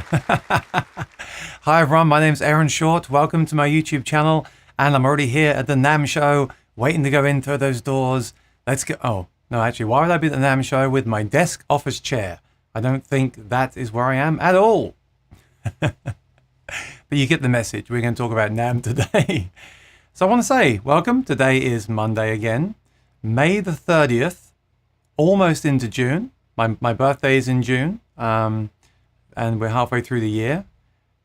Hi everyone, my name's Aaron Short. Welcome to my YouTube channel, and I'm already here at the NAMM show, waiting to go in through those doors. Let's go. Oh, no, actually, why would I be at the NAMM show with my desk office chair? I don't think that is where I am at all. But you get the message. We're going to talk about NAMM today. So I want to say, welcome. Today is Monday again, May the 30th, almost into June. My birthday is in June, and we're halfway through the year.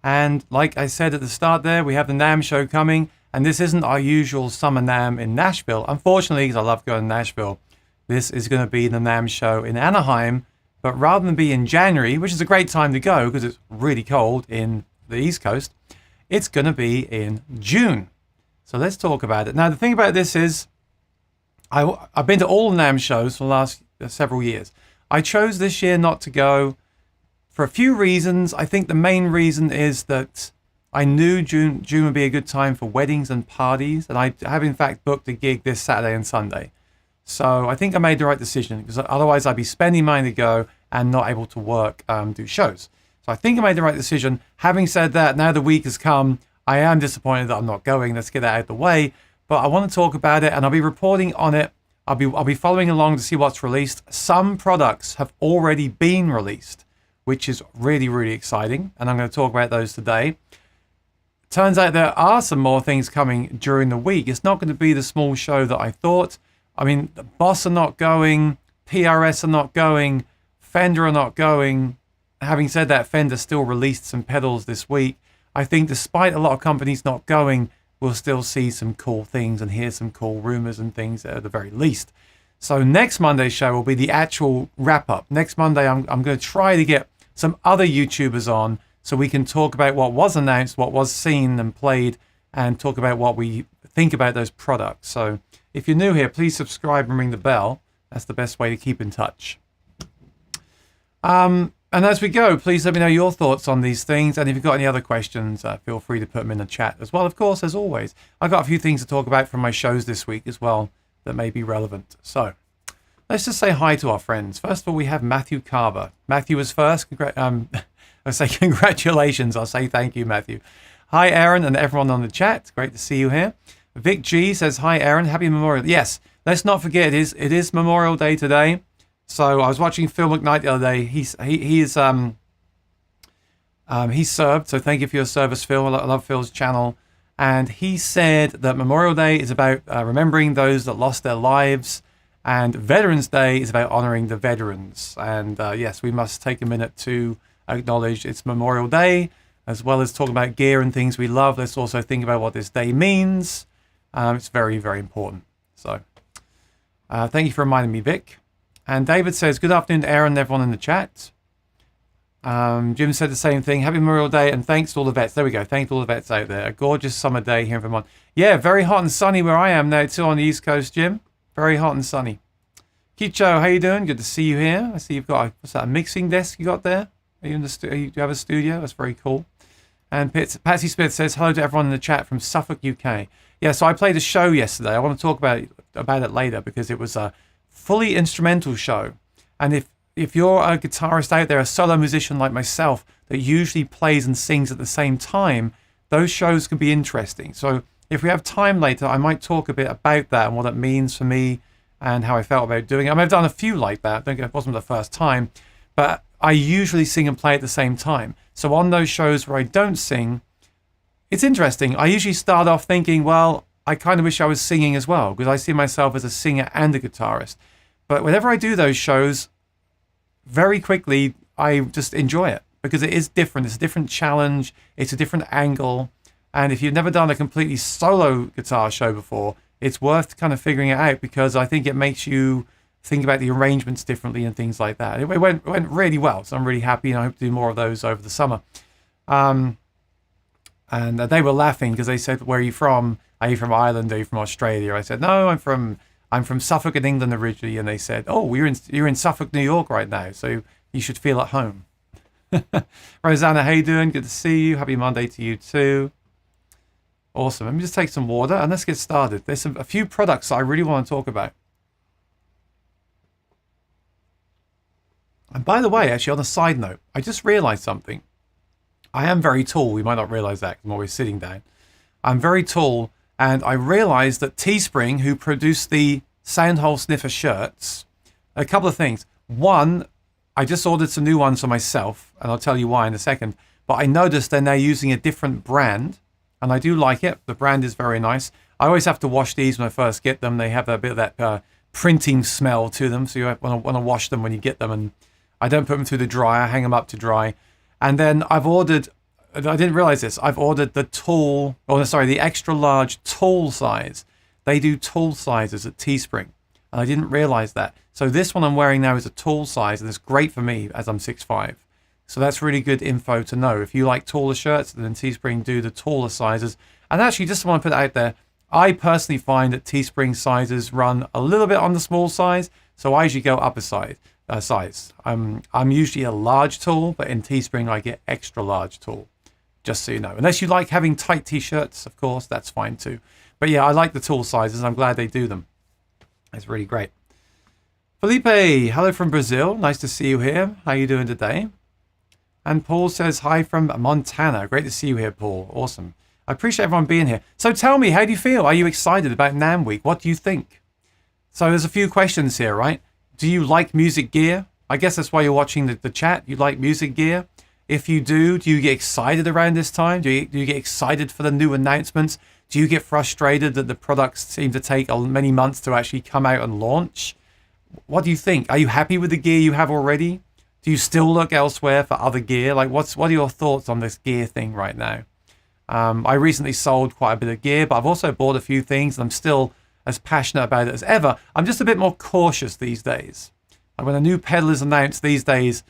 And like I said at the start there, we have the NAMM show coming, and this isn't our usual summer NAMM in Nashville. Unfortunately, because I love going to Nashville, this is going to be the NAMM show in Anaheim, but rather than be in January, which is a great time to go because it's really cold in the East Coast, it's going to be in June. So let's talk about it. Now, the thing about this is, I've been to all NAMM shows for the last several years. I chose this year not to go for a few reasons. I think the main reason is that I knew June would be a good time for weddings and parties, and I have in fact booked a gig this Saturday and Sunday. So I think I made the right decision, because otherwise I'd be spending money to go and not able to work, do shows. So I think I made the right decision. Having said that, now the week has come, I am disappointed that I'm not going. Let's get that out of the way. But I want to talk about it, and I'll be reporting on it. I'll be following along to see what's released. Some products have already been released, which is really, really exciting. And I'm going to talk about those today. Turns out there are some more things coming during the week. It's not going to be the small show that I thought. I mean, the Boss are not going, PRS are not going, Fender are not going. Having said that, Fender still released some pedals this week. I think despite a lot of companies not going, we'll still see some cool things and hear some cool rumors and things at the very least. So next Monday's show will be the actual wrap-up. Next Monday, I'm going to try to get some other YouTubers on so we can talk about what was announced, what was seen and played, and talk about what we think about those products. So if you're new here, please subscribe and ring the bell. That's the best way to keep in touch. And as we go, please let me know your thoughts on these things. And if you've got any other questions, feel free to put them in the chat as well. Of course, as always, I've got a few things to talk about from my shows this week as well that may be relevant. So let's just say hi to our friends. First of all, we have Matthew Carver. Matthew was first. I say congratulations. I'll say thank you, Matthew. Hi, Aaron, and everyone on the chat. Great to see you here. Vic G says, hi, Aaron. Happy Memorial. Yes, let's not forget, it is Memorial Day today. So I was watching Phil McKnight the other day. He's served. So thank you for your service, Phil. I love Phil's channel. And he said that Memorial Day is about remembering those that lost their lives, and Veterans Day is about honoring the veterans. And yes, we must take a minute to acknowledge it's Memorial Day, as well as talk about gear and things we love. Let's also think about what this day means. It's very, very important. So thank you for reminding me, Vic. And David says, good afternoon to Aaron and everyone in the chat. Jim said the same thing. Happy Memorial Day, and thanks to all the vets. There we go. Thanks to all the vets out there. A gorgeous summer day here in Vermont. Yeah, very hot and sunny where I am now, too, on the East Coast, Jim. Very hot and sunny. Kicho, how you doing? Good to see you here. I see you've got a mixing desk you got there. Are you in the do you have a studio? That's very cool. And Patsy Smith says, hello to everyone in the chat from Suffolk, UK. Yeah, so I played a show yesterday. I want to talk about it later because it was a fully instrumental show. And if you're a guitarist out there, a solo musician like myself that usually plays and sings at the same time, those shows can be interesting. So if we have time later, I might talk a bit about that and what it means for me and how I felt about doing it. I mean, I've done a few like that. It wasn't the first time, but I usually sing and play at the same time. So on those shows where I don't sing, it's interesting. I usually start off thinking, well, I kind of wish I was singing as well, because I see myself as a singer and a guitarist. But whenever I do those shows, very quickly, I just enjoy it because it is different. It's a different challenge. It's a different angle. And if you've never done a completely solo guitar show before, it's worth kind of figuring it out, because I think it makes you think about the arrangements differently and things like that. It went really well, so I'm really happy, and I hope to do more of those over the summer. And they were laughing because they said, where are you from? Are you from Ireland? Are you from Australia? I said, no, I'm from Suffolk in England originally. And they said, oh, you're in Suffolk, New York right now, so you should feel at home. Rosanna, how you doing? Good to see you. Happy Monday to you too. Awesome. Let me just take some water and let's get started. There's a few products that I really want to talk about. And by the way, actually, on a side note, I just realized something. I am very tall. You might not realize that 'cause I'm always sitting down. I'm very tall, and I realized that Teespring, who produced the Soundhole Sniffer shirts, a couple of things. One, I just ordered some new ones for myself, and I'll tell you why in a second. But I noticed they're now using a different brand, and I do like it. The brand is very nice. I always have to wash these when I first get them. They have a bit of that printing smell to them, so you want to wash them when you get them. And I don't put them through the dryer, I hang them up to dry. And then I've ordered, I didn't realize this, I've ordered the extra large tall size. They do tall sizes at Teespring, and I didn't realize that. So this one I'm wearing now is a tall size, and it's great for me as I'm 6'5". So that's really good info to know. If you like taller shirts, then Teespring do the taller sizes. And actually, just want to put it out there, I personally find that Teespring sizes run a little bit on the small size, so I usually go up a size. I'm usually a large tall, but in Teespring I get extra large tall, just so you know. Unless you like having tight t-shirts, of course, that's fine too. But yeah, I like the tall sizes. I'm glad they do them. It's really great. Felipe, hello from Brazil. Nice to see you here. How are you doing today? And Paul says hi from Montana. Great to see you here, Paul. Awesome. I appreciate everyone being here. So tell me, how do you feel? Are you excited about NAMM Week? What do you think? So there's a few questions here, right? Do you like music gear? I guess that's why you're watching the chat. You like music gear? If you do you get excited around this time? Do you get excited for the new announcements? Do you get frustrated that the products seem to take many months to actually come out and launch? What do you think? Are you happy with the gear you have already? Do you still look elsewhere for other gear? Like, what are your thoughts on this gear thing right now? I recently sold quite a bit of gear, but I've also bought a few things, and I'm still as passionate about it as ever. I'm just a bit more cautious these days. Like when a new pedal is announced these days,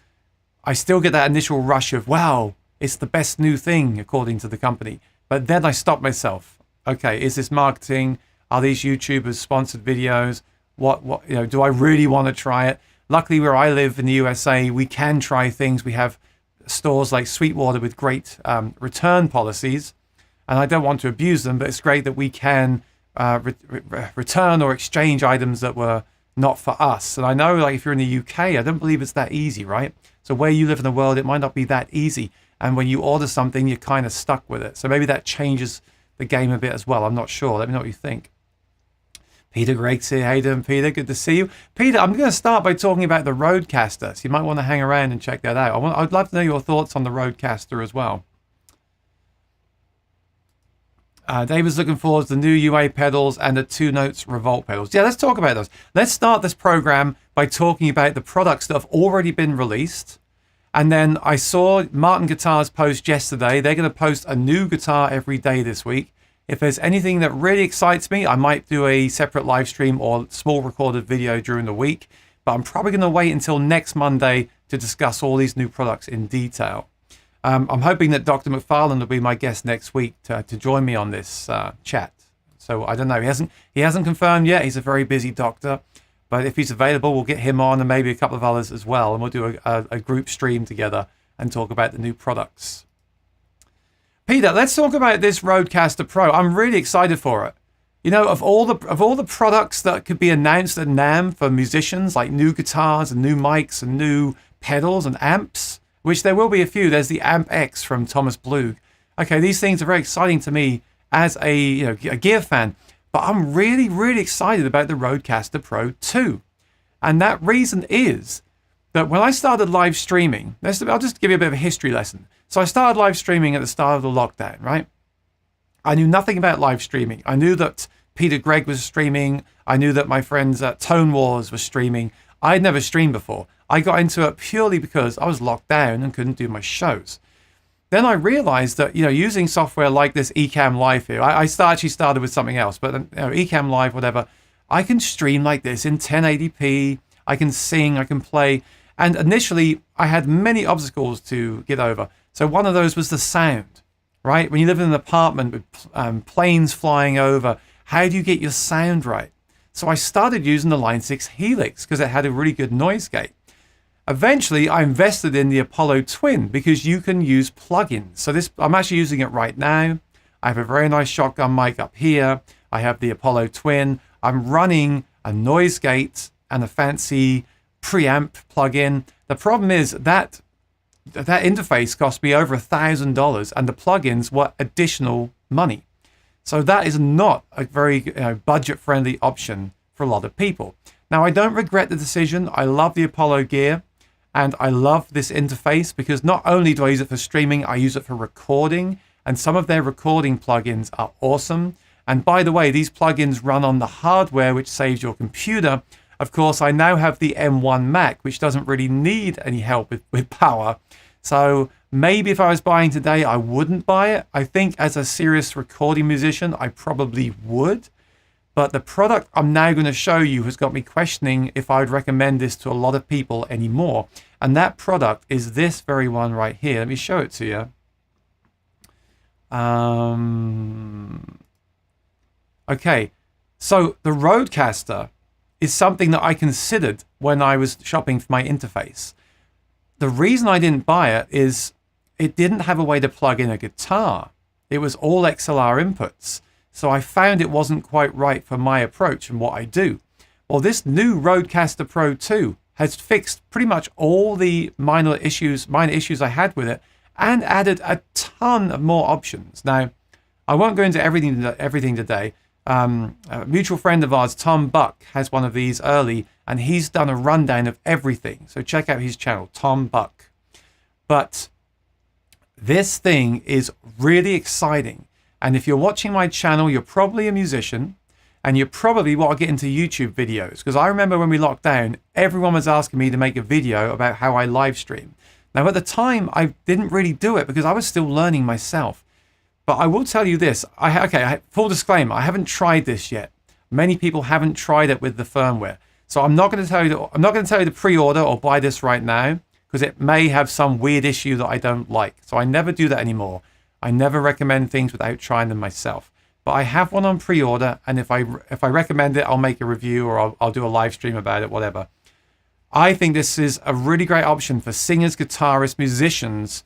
I still get that initial rush of, wow, it's the best new thing, according to the company. But then I stop myself. Okay, is this marketing? Are these YouTubers sponsored videos? What do I really want to try it? Luckily, where I live in the USA, we can try things. We have stores like Sweetwater with great return policies, and I don't want to abuse them, but it's great that we can return or exchange items that were not for us. And I know, like, if you're in the UK, I don't believe it's that easy, right? So where you live in the world, it might not be that easy. And when you order something, you're kind of stuck with it. So maybe that changes the game a bit as well. I'm not sure. Let me know what you think. Peter Gregg's here. How you doing, Peter? Good to see you. Peter, I'm going to start by talking about the Rde Caster. So you might want to hang around and check that out. I'd love to know your thoughts on the Rde Caster as well. David's looking forward to the new UA pedals and the 2 Notes Revolt pedals. Yeah, let's talk about those. Let's start this program by talking about the products that have already been released. And then I saw Martin Guitars post yesterday. They're going to post a new guitar every day this week. If there's anything that really excites me, I might do a separate live stream or small recorded video during the week. But I'm probably going to wait until next Monday to discuss all these new products in detail. I'm hoping that Dr. McFarlane will be my guest next week to join me on this chat. So I don't know. He hasn't confirmed yet. He's a very busy doctor. But if he's available, we'll get him on and maybe a couple of others as well. And we'll do a group stream together and talk about the new products. Peter, let's talk about this Rde Caster Pro. I'm really excited for it. You know, of all the products that could be announced at NAMM for musicians, like new guitars and new mics and new pedals and amps, which there will be a few. There's the Amp X from Thomas Blug. Okay, these things are very exciting to me as a gear fan, but I'm really, really excited about the Rde Caster Pro 2. And that reason is that when I started live streaming, I'll just give you a bit of a history lesson. So I started live streaming at the start of the lockdown, right? I knew nothing about live streaming. I knew that Peter Gregg was streaming. I knew that my friends at Tone Wars were streaming. I'd never streamed before. I got into it purely because I was locked down and couldn't do my shows. Then I realized that, using software like this Ecamm Live here, I actually started with something else, but Ecamm Live, whatever, I can stream like this in 1080p. I can sing, I can play. And initially, I had many obstacles to get over. So one of those was the sound, right? When you live in an apartment with planes flying over, how do you get your sound right? So I started using the Line 6 Helix because it had a really good noise gate. Eventually, I invested in the Apollo Twin because you can use plugins. So I'm actually using it right now. I have a very nice shotgun mic up here. I have the Apollo Twin. I'm running a noise gate and a fancy preamp plugin. The problem is that that interface cost me over $1,000, and the plugins were additional money. So that is not a very budget-friendly option for a lot of people. Now, I don't regret the decision. I love the Apollo gear, and I love this interface because not only do I use it for streaming, I use it for recording, and some of their recording plugins are awesome. And by the way, these plugins run on the hardware, which saves your computer. Of course, I now have the M1 Mac, which doesn't really need any help with power. So maybe if I was buying today, I wouldn't buy it. I think as a serious recording musician, I probably would. But the product I'm now going to show you has got me questioning if I would recommend this to a lot of people anymore. And that product is this very one right here. Let me show it to you. Okay, so the Rde Caster is something that I considered when I was shopping for my interface. The reason I didn't buy it is it didn't have a way to plug in a guitar. It was all XLR inputs. So I found it wasn't quite right for my approach and what I do. Well, this new Rde Caster Pro 2 has fixed pretty much all the minor issues I had with it and added a ton of more options. Now, I won't go into everything today. A mutual friend of ours, Tom Buck, has one of these early, and he's done a rundown of everything. So check out his channel, Tom Buck. But this thing is really exciting. And if you're watching my channel, you're probably a musician, and you probably want to get into YouTube videos. Because I remember when we locked down, everyone was asking me to make a video about how I live stream. Now, at the time, I didn't really do it because I was still learning myself. But I will tell you this. Full disclaimer, I haven't tried this yet. Many people haven't tried it with the firmware. So I'm not going to tell you to pre-order or buy this right now because it may have some weird issue that I don't like. So I never do that anymore. I never recommend things without trying them myself. But I have one on pre-order, and if I recommend it, I'll make a review or I'll do a live stream about it, whatever. I think this is a really great option for singers, guitarists, musicians,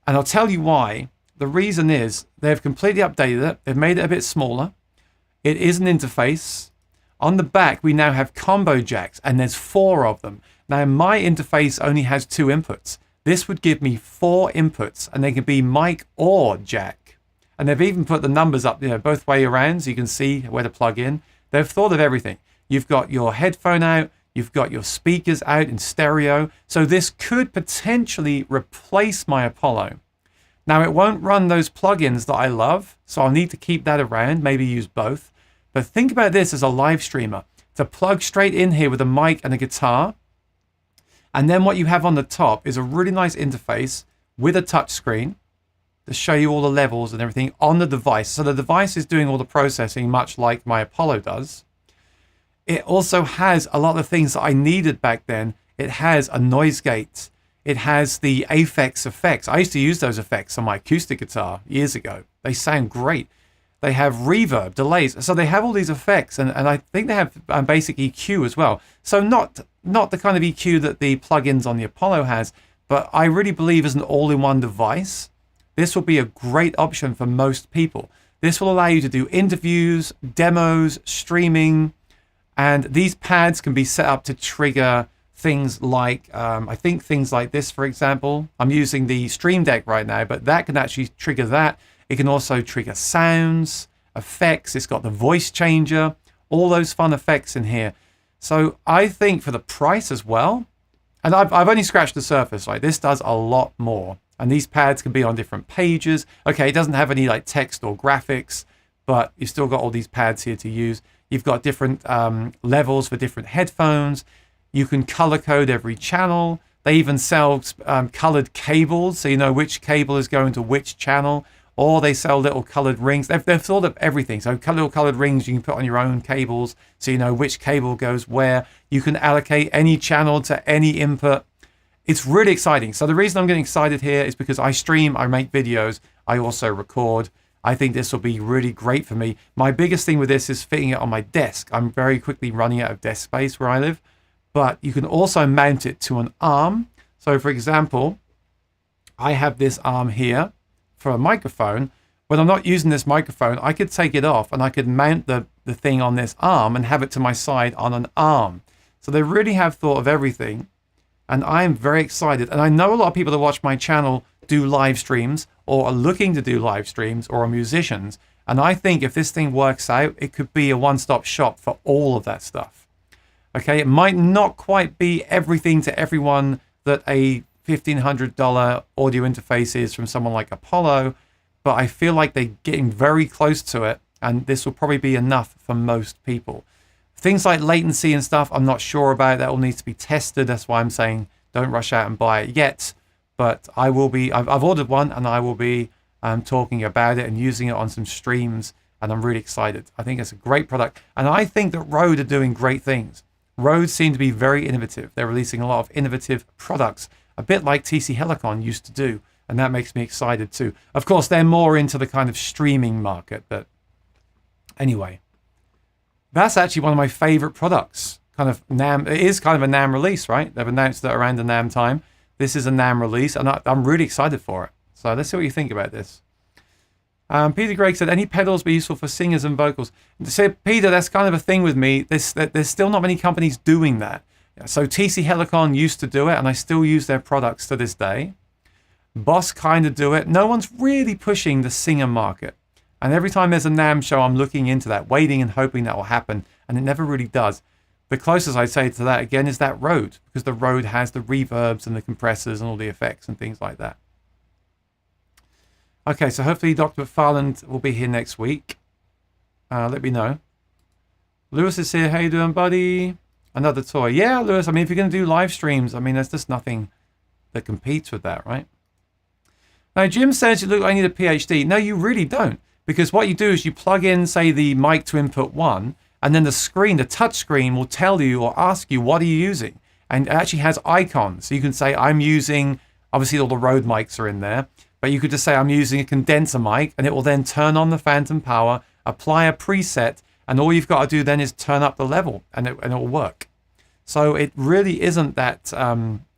and I'll tell you why. The reason is they've completely updated it. They've made it a bit smaller. It is an interface. On the back, we now have combo jacks, and there's 4 of them. Now, my interface only has 2 inputs. This would give me 4 inputs, and they can be mic or jack. And they've even put the numbers up, both way around, so you can see where to plug in. They've thought of everything. You've got your headphone out. You've got your speakers out in stereo. So this could potentially replace my Apollo. Now, it won't run those plugins that I love, so I'll need to keep that around, maybe use both. But think about this as a live streamer. To plug straight in here with a mic and a guitar. And then what you have on the top is a really nice interface with a touch screen to show you all the levels and everything on the device. So the device is doing all the processing, much like my Apollo does. It also has a lot of things that I needed back then. It has a noise gate. It has the Aphex effects. I used to use those effects on my acoustic guitar years ago. They sound great. They have reverb, delays. So they have all these effects, and I think they have basic EQ as well. So not the kind of EQ that the plugins on the Apollo has, but I really believe as an all-in-one device, this will be a great option for most people. This will allow you to do interviews, demos, streaming, and these pads can be set up to trigger things like, I think things like this, for example. I'm using the Stream Deck right now, but that can actually trigger that. It can also trigger sounds, effects. It's got the voice changer, all those fun effects in here. So I think for the price as well, and I've only scratched the surface, right? This does a lot more. And these pads can be on different pages. Okay, it doesn't have any like text or graphics, but you've still got all these pads here to use. You've got different levels for different headphones. You can color code every channel. They even sell colored cables, so you know which cable is going to which channel. Or they sell little colored rings. They've thought of everything. So little colored rings you can put on your own cables, so you know which cable goes where. You can allocate any channel to any input. It's really exciting. So the reason I'm getting excited here is because I stream, I make videos, I also record. I think this will be really great for me. My biggest thing with this is fitting it on my desk. I'm very quickly running out of desk space where I live. But you can also mount it to an arm. So for example, I have this arm here for a microphone. When I'm not using this microphone, I could take it off and I could mount the thing on this arm and have it to my side on an arm. So they really have thought of everything. And I am very excited. And I know a lot of people that watch my channel do live streams or are looking to do live streams or are musicians. And I think if this thing works out, it could be a one-stop shop for all of that stuff. Okay, it might not quite be everything to everyone that a $1,500 audio interface is from someone like Apollo, but I feel like they're getting very close to it, and this will probably be enough for most people. Things like latency and stuff, I'm not sure about. That all needs to be tested. That's why I'm saying don't rush out and buy it yet. But I will be, I've ordered one, and I will be talking about it and using it on some streams, and I'm really excited. I think it's a great product, and I think that Rode are doing great things. Rode seem to be very innovative. They're releasing a lot of innovative products, a bit like TC Helicon used to do, and that makes me excited too. Of course, they're more into the kind of streaming market, but anyway. That's actually one of my favorite products. Kind of NAMM. It is kind of a NAMM release, right? They've announced that around the NAMM time. This is a NAMM release, and I'm really excited for it. So let's see what you think about this. Peter Gregg said, any pedals be useful for singers and vocals? So Peter, that's kind of a thing with me. There's still not many companies doing that. So TC Helicon used to do it, and I still use their products to this day. Boss kind of do it. No one's really pushing the singer market. And every time there's a NAMM show, I'm looking into that, waiting and hoping that will happen. And it never really does. The closest I'd say to that, again, is that Rode. Because the Rode has the reverbs and the compressors and all the effects and things like that. Okay, so hopefully Dr. McFarland will be here next week. Let me know. Lewis is here. How you doing, buddy? Another toy. Yeah, Lewis, I mean, if you're going to do live streams, I mean, there's just nothing that competes with that, right? Now, Jim says, you look like I need a PhD. No, you really don't. Because what you do is you plug in, say, the mic to input 1, and then the screen, the touch screen, will tell you or ask you, what are you using? And it actually has icons. So you can say, I'm using, obviously all the Rode mics are in there, but you could just say, I'm using a condenser mic, and it will then turn on the phantom power, apply a preset, and all you've got to do then is turn up the level, and it will work. So it really isn't that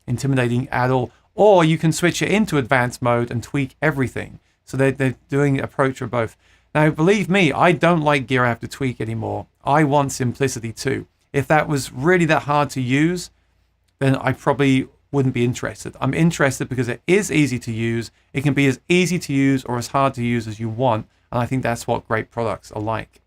intimidating at all. Or you can switch it into advanced mode and tweak everything. So they're doing approach for both. Now, believe me, I don't like gear I have to tweak anymore. I want simplicity too. If that was really that hard to use, then I probably wouldn't be interested. I'm interested because it is easy to use. It can be as easy to use or as hard to use as you want. And I think that's what great products are like.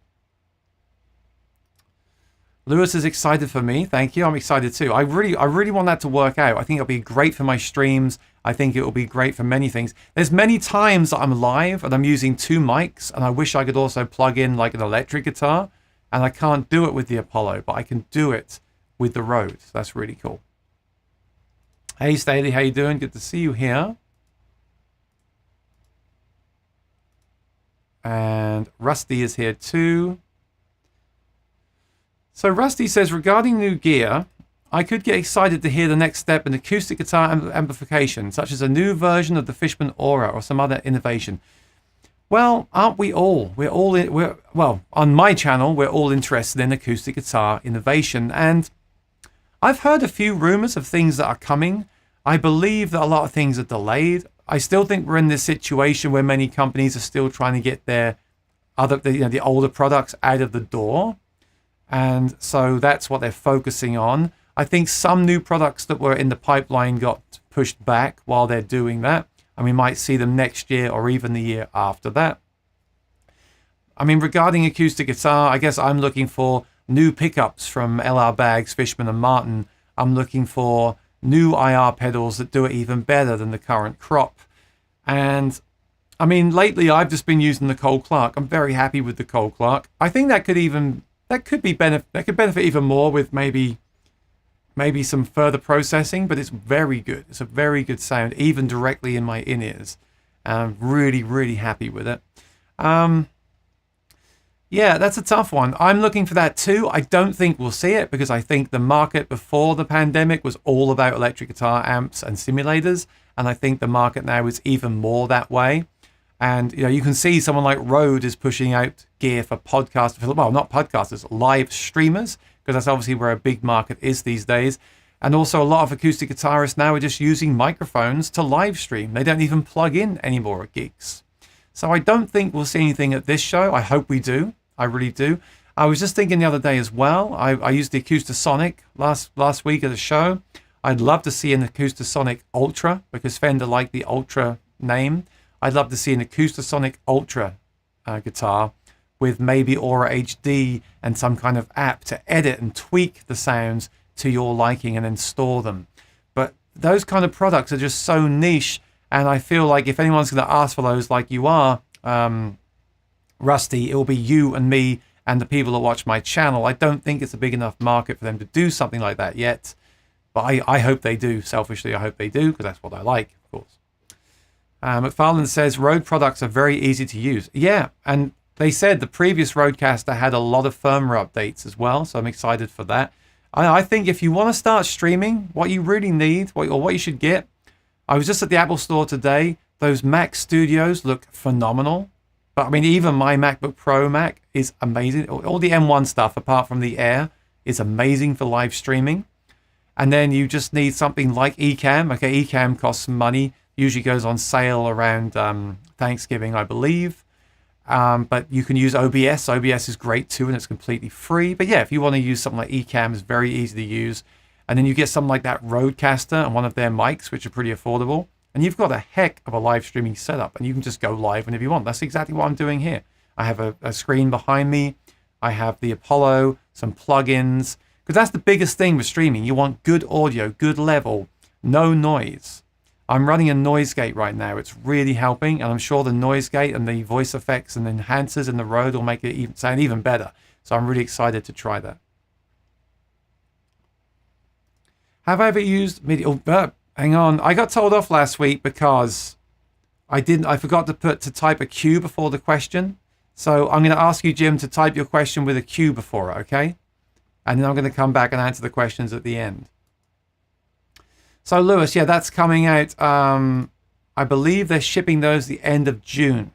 Lewis is excited for me. Thank you. I'm excited too. I really want that to work out. I think it'll be great for my streams. I think it will be great for many things. There's many times that I'm live and I'm using 2 mics, and I wish I could also plug in like an electric guitar, and I can't do it with the Apollo, but I can do it with the Rode. So that's really cool. Hey Staley, how you doing? Good to see you here. And Rusty is here too. So Rusty says, regarding new gear, I could get excited to hear the next step in acoustic guitar amplification, such as a new version of the Fishman Aura or some other innovation. Well, aren't we all? Well, on my channel, we're all interested in acoustic guitar innovation. And I've heard a few rumors of things that are coming. I believe that a lot of things are delayed. I still think we're in this situation where many companies are still trying to get their the older products out of the door. And so that's what they're focusing on. I think some new products that were in the pipeline got pushed back while they're doing that. And we might see them next year or even the year after that. I mean, regarding acoustic guitar, I guess I'm looking for new pickups from LR Baggs, Fishman and Martin. I'm looking for new IR pedals that do it even better than the current crop. And I mean, lately I've just been using the Cole Clark. I'm very happy with the Cole Clark. I think that could benefit even more with maybe some further processing, but it's very good. It's a very good sound, even directly in my in-ears. I'm really, really happy with it. Yeah, that's a tough one. I'm looking for that too. I don't think we'll see it because I think the market before the pandemic was all about electric guitar amps and simulators. And I think the market now is even more that way. And you can see someone like Rode is pushing out gear for podcasters, well, not podcasters, live streamers, because that's obviously where a big market is these days. And also a lot of acoustic guitarists now are just using microphones to live stream. They don't even plug in anymore at gigs. So I don't think we'll see anything at this show. I hope we do. I really do. I was just thinking the other day as well. I used the Acoustasonic last week at the show. I'd love to see an Acoustasonic Ultra, because Fender liked the Ultra name. I'd love to see an Acoustasonic Ultra guitar with maybe Aura HD and some kind of app to edit and tweak the sounds to your liking and then store them. But those kind of products are just so niche, and I feel like if anyone's going to ask for those like you are, Rusty, it will be you and me and the people that watch my channel. I don't think it's a big enough market for them to do something like that yet. But I hope they do. Selfishly, I hope they do, because that's what I like, of course. McFarland says, Rode products are very easy to use. Yeah, and they said the previous Rodecaster had a lot of firmware updates as well, so I'm excited for that. I think if you want to start streaming, what you really need, or what you should get, I was just at the Apple Store today. Those Mac Studios look phenomenal. But I mean, even my MacBook Pro Mac is amazing. All the M1 stuff, apart from the Air, is amazing for live streaming. And then you just need something like Ecamm. Okay, Ecamm costs money. Usually goes on sale around Thanksgiving, I believe. But you can use OBS. OBS is great too, and it's completely free. But yeah, if you want to use something like Ecamm, it's very easy to use. And then you get something like that Rodecaster and one of their mics, which are pretty affordable. And you've got a heck of a live streaming setup, and you can just go live whenever you want. That's exactly what I'm doing here. I have a screen behind me. I have the Apollo, some plugins. Because that's the biggest thing with streaming. You want good audio, good level, no noise. I'm running a noise gate right now. It's really helping, and I'm sure the noise gate and the voice effects and enhancers in the Rode will make it sound even better. So I'm really excited to try that. Have I ever used MIDI? Oh, hang on. I got told off last week because I forgot to type a Q before the question. So I'm going to ask you, Jim, to type your question with a Q before it, okay? And then I'm going to come back and answer the questions at the end. So Lewis, yeah, that's coming out. I believe they're shipping those the end of June.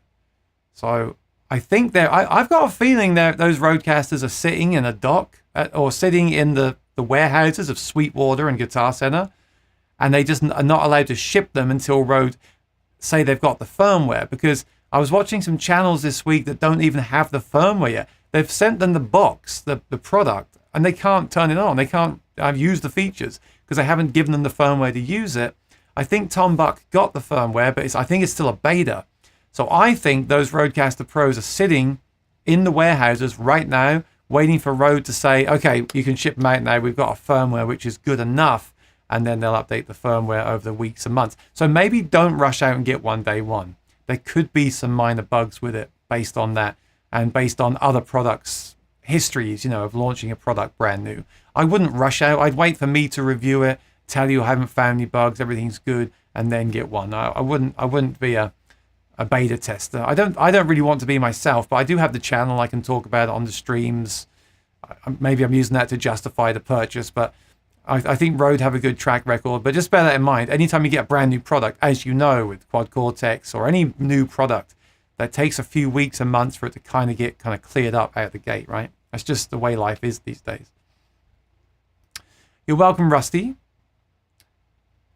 So I think I've got a feeling that those Rodecasters are sitting in a dock or sitting in the warehouses of Sweetwater and Guitar Center, and they just are not allowed to ship them until Rode say they've got the firmware. Because I was watching some channels this week that don't even have the firmware yet. They've sent them the box, the product, and they can't turn it on. They can't use the features because they haven't given them the firmware to use it. I think Tom Buck got the firmware, but I think it's still a beta. So I think those Rodecaster Pros are sitting in the warehouses right now, waiting for Rode to say, okay, you can ship them out now. We've got a firmware which is good enough. And then they'll update the firmware over the weeks and months. So maybe don't rush out and get one day one. There could be some minor bugs with it based on that, and based on other products' histories, of launching a product brand new. I wouldn't rush out. I'd wait for me to review it, tell you I haven't found any bugs, everything's good, and then get one. I wouldn't be a beta tester. I don't really want to be myself, but I do have the channel. I can talk about it on the streams. Maybe I'm using that to justify the purchase, but I think Rode have a good track record. But just bear that in mind. Anytime you get a brand new product, as you know, with Quad Cortex or any new product, that takes a few weeks and months for it to kind of get cleared up out of the gate, right? That's just the way life is these days. You're welcome, Rusty.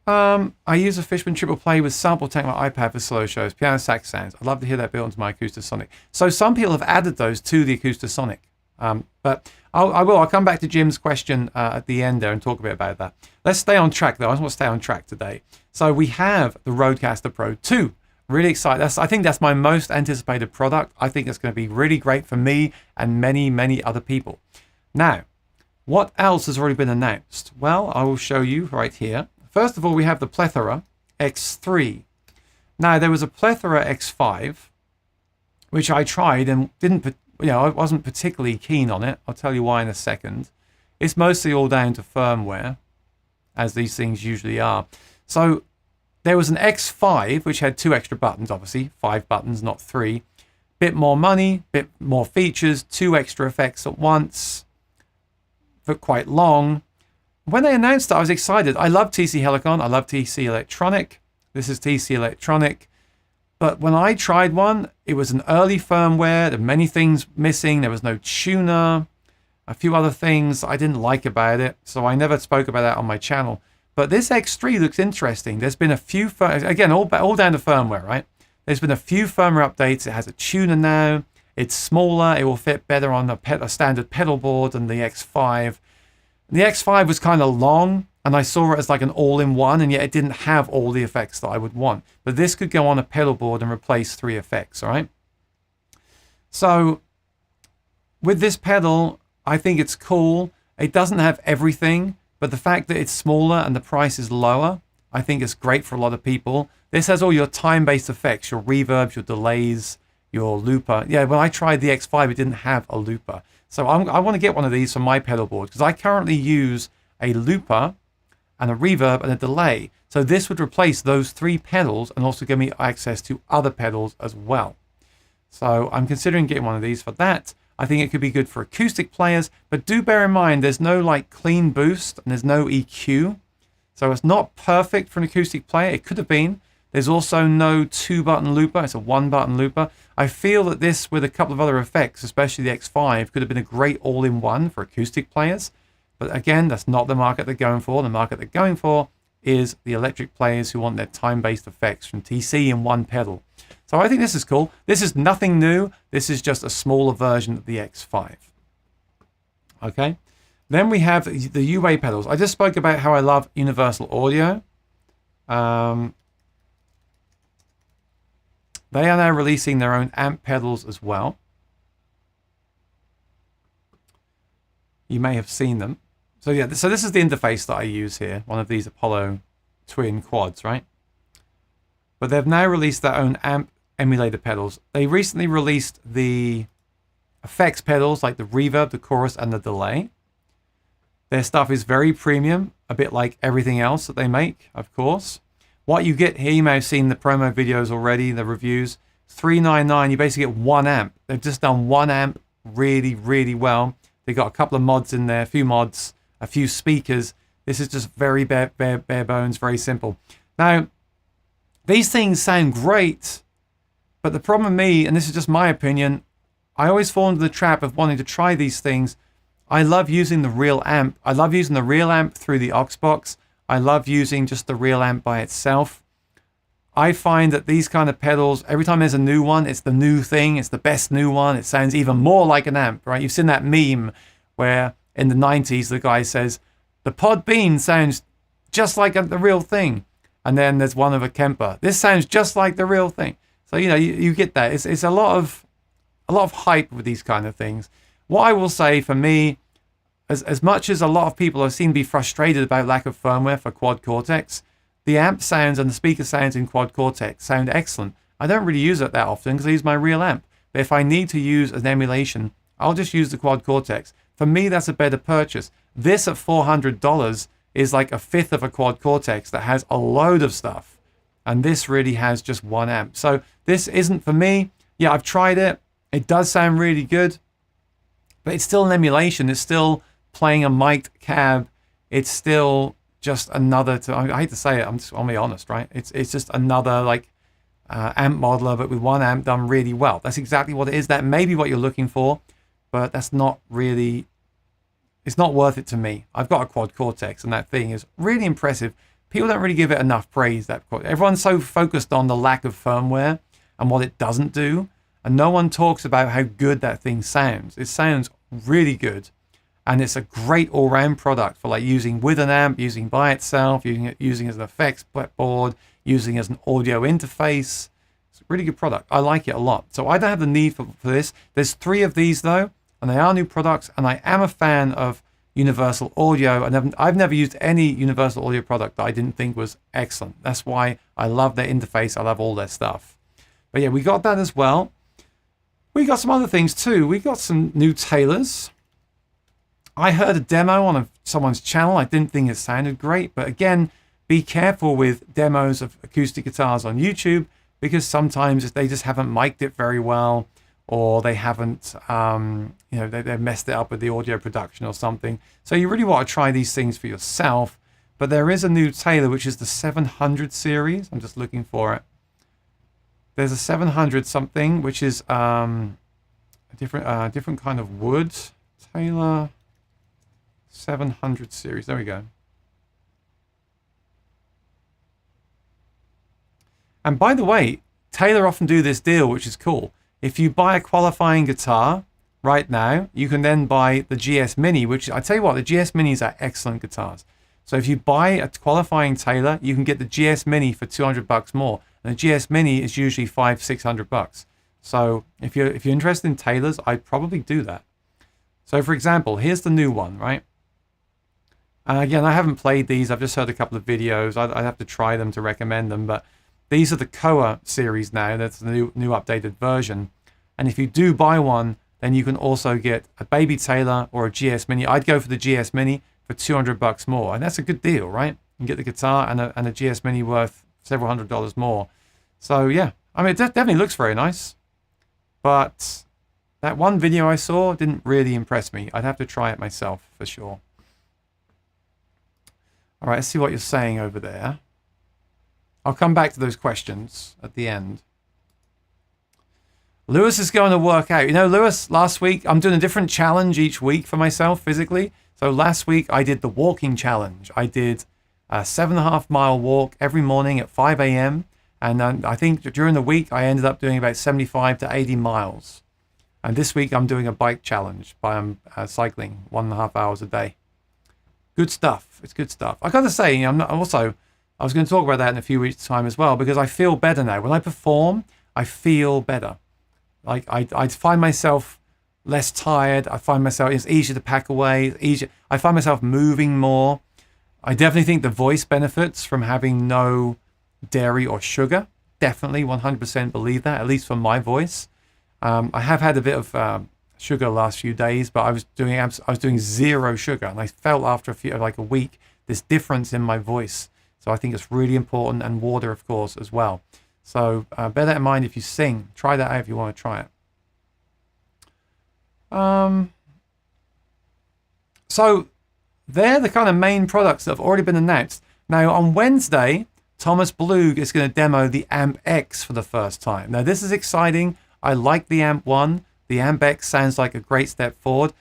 I use a Fishman triple play with sample tank on my iPad for solo shows, piano sax sounds. I'd love to hear that built into my Acoustasonic. So some people have added those to the Acoustasonic. But I'll come back to Jim's question at the end there and talk a bit about that. Let's stay on track, though. I just want to stay on track today. So we have the Rode Caster Pro 2. Really excited. I think that's my most anticipated product. I think it's going to be really great for me and many, many other people. Now, what else has already been announced? Well, I will show you right here. First of all, we have the Plethora X3. Now, there was a Plethora X5, which I tried and I wasn't particularly keen on it. I'll tell you why in a second. It's mostly all down to firmware, as these things usually are. So there was an X5, which had 2 extra buttons, obviously. 5 buttons, not 3. Bit more money, bit more features, 2 extra effects at once, for quite long. When they announced it, I was excited. I love TC Helicon. I love TC Electronic. This is TC Electronic. But when I tried one, it was an early firmware. There were many things missing. There was no tuner. A few other things I didn't like about it. So I never spoke about that on my channel. But this X3 looks interesting. There's been a few, again, all down to firmware, right? There's been a few firmware updates. It has a tuner now. It's smaller. It will fit better on a standard pedal board than the X5. The X5 was kind of long. and I saw it as like an all-in-one, and yet it didn't have all the effects that I would want. But this could go on a pedal board and replace 3 effects, all right? So with this pedal, I think it's cool. It doesn't have everything, but the fact that it's smaller and the price is lower, I think it's great for a lot of people. This has all your time-based effects, your reverbs, your delays, your looper. Yeah, when I tried the X5, it didn't have a looper. So I want to get one of these for my pedal board, because I currently use a looper and a reverb and a delay. So this would replace those 3 pedals and also give me access to other pedals as well. So I'm considering getting one of these for that. I think it could be good for acoustic players, but do bear in mind there's no like clean boost and there's no EQ. So it's not perfect for an acoustic player. It could have been. There's also no 2-button looper. It's a 1-button looper. I feel that this, with a couple of other effects, especially the X5, could have been a great all-in-one for acoustic players. But again, that's not the market they're going for. The market they're going for is the electric players who want their time-based effects from TC in one pedal. So I think this is cool. This is nothing new. This is just a smaller version of the X5. Okay. Then we have the UA pedals. I just spoke about how I love Universal Audio. They are now releasing their own amp pedals as well. You may have seen them. So yeah, so this is the interface that I use here. One of these Apollo twin quads, right? But they've now released their own amp emulator pedals. They recently released the effects pedals, like the reverb, the chorus, and the delay. Their stuff is very premium, a bit like everything else that they make, of course. What you get here, you may have seen the promo videos already, the reviews. $399, you basically get 1 amp. They've just done 1 amp really, really well. They got a couple of mods in there, a few mods, a few speakers. This is just very bare bones, very simple. Now, these things sound great, but the problem with me, and this is just my opinion, I always fall into the trap of wanting to try these things. I love using the real amp. I love using the real amp through the aux box. I love using just the real amp by itself. I find that these kind of pedals, every time there's a new one, it's the new thing. It's the best new one. It sounds even more like an amp, right? You've seen that meme where in the 90s, the guy says, the Pod Bean sounds just like the real thing. And then there's one of a Kemper. This sounds just like the real thing. So, you know, you get that. It's a lot of hype with these kind of things. What I will say for me, as much as a lot of people have seemed to be frustrated about lack of firmware for Quad Cortex, the amp sounds and the speaker sounds in Quad Cortex sound excellent. I don't really use it that often because I use my real amp. But if I need to use an emulation, I'll just use the Quad Cortex. For me, that's a better purchase. This at $400 is like a fifth of a Quad Cortex that has a load of stuff. And this really has just 1 amp. So this isn't for me. Yeah, I've tried it. It does sound really good. But it's still an emulation. It's still playing a mic'd cab. It's still just another, I hate to say it, I'll be honest, right? It's just another like amp modeler, but with 1 amp done really well. That's exactly what it is. That may be what you're looking for, but that's not really, it's not worth it to me. I've got a Quad Cortex and that thing is really impressive. People don't really give it enough praise. Everyone's so focused on the lack of firmware and what it doesn't do, and no one talks about how good that thing sounds. It sounds really good, and it's a great all-round product for like using with an amp, using by itself, using as an effects board, using as an audio interface. It's a really good product. I like it a lot. So I don't have the need for this. There's 3 of these though, and they are new products, and I am a fan of Universal Audio, and I've never used any Universal Audio product that I didn't think was excellent. That's why I love their interface. I love all their stuff. But yeah, we got that as well. We got some other things too. We got some new Taylors. I heard a demo on someone's channel. I didn't think it sounded great, but again, be careful with demos of acoustic guitars on YouTube, because sometimes they just haven't mic'd it very well, or they haven't, they've messed it up with the audio production or something. So you really want to try these things for yourself. But there is a new Taylor, which is the 700 series. I'm just looking for it. There's a 700 something, which is a different kind of wood. Taylor 700 series. There we go. And by the way, Taylor often do this deal, which is cool. If you buy a qualifying guitar right now, you can then buy the GS Mini, which I tell you what, the GS Minis are excellent guitars. So if you buy a qualifying Taylor, you can get the GS Mini for $200 more. And the GS Mini is usually $500-600. So if you're interested in Taylors, I'd probably do that. So for example, here's the new one, right? And again, I haven't played these. I've just heard a couple of videos. I'd have to try them to recommend them. But these are the Koa series now. That's the new updated version. And if you do buy one, then you can also get a baby Taylor or a GS Mini. I'd go for the GS Mini for $200 more. And that's a good deal, right? You can get the guitar and a GS Mini worth several $100s more. So yeah, I mean, it definitely looks very nice. But that one video I saw didn't really impress me. I'd have to try it myself for sure. All right, let's see what you're saying over there. I'll come back to those questions at the end. Lewis is going to work out. You know, Lewis, last week, I'm doing a different challenge each week for myself physically. So last week, I did the walking challenge. I did a 7.5-mile walk every morning at 5 a.m. And I think during the week, I ended up doing about 75 to 80 miles. And this week, I'm doing a bike challenge by cycling 1.5 hours a day. Good stuff. It's good stuff. I got to say, I was going to talk about that in a few weeks' time as well, because I feel better now. When I perform, I feel better. Like I find myself less tired. I find myself, it's easier to pack away. It's easier. I find myself moving more. I definitely think the voice benefits from having no dairy or sugar. Definitely 100% believe that, at least for my voice. I have had a bit of sugar the last few days, but I was doing zero sugar, and I felt after a week this difference in my voice. So I think it's really important, and water, of course, as well. So bear that in mind if you sing. Try that out if you want to try it. So they're the kind of main products that have already been announced. Now on Wednesday, Thomas Blug is going to demo the Amp X for the first time. Now this is exciting. I like the Amp 1. The Amp X sounds like a great step forward,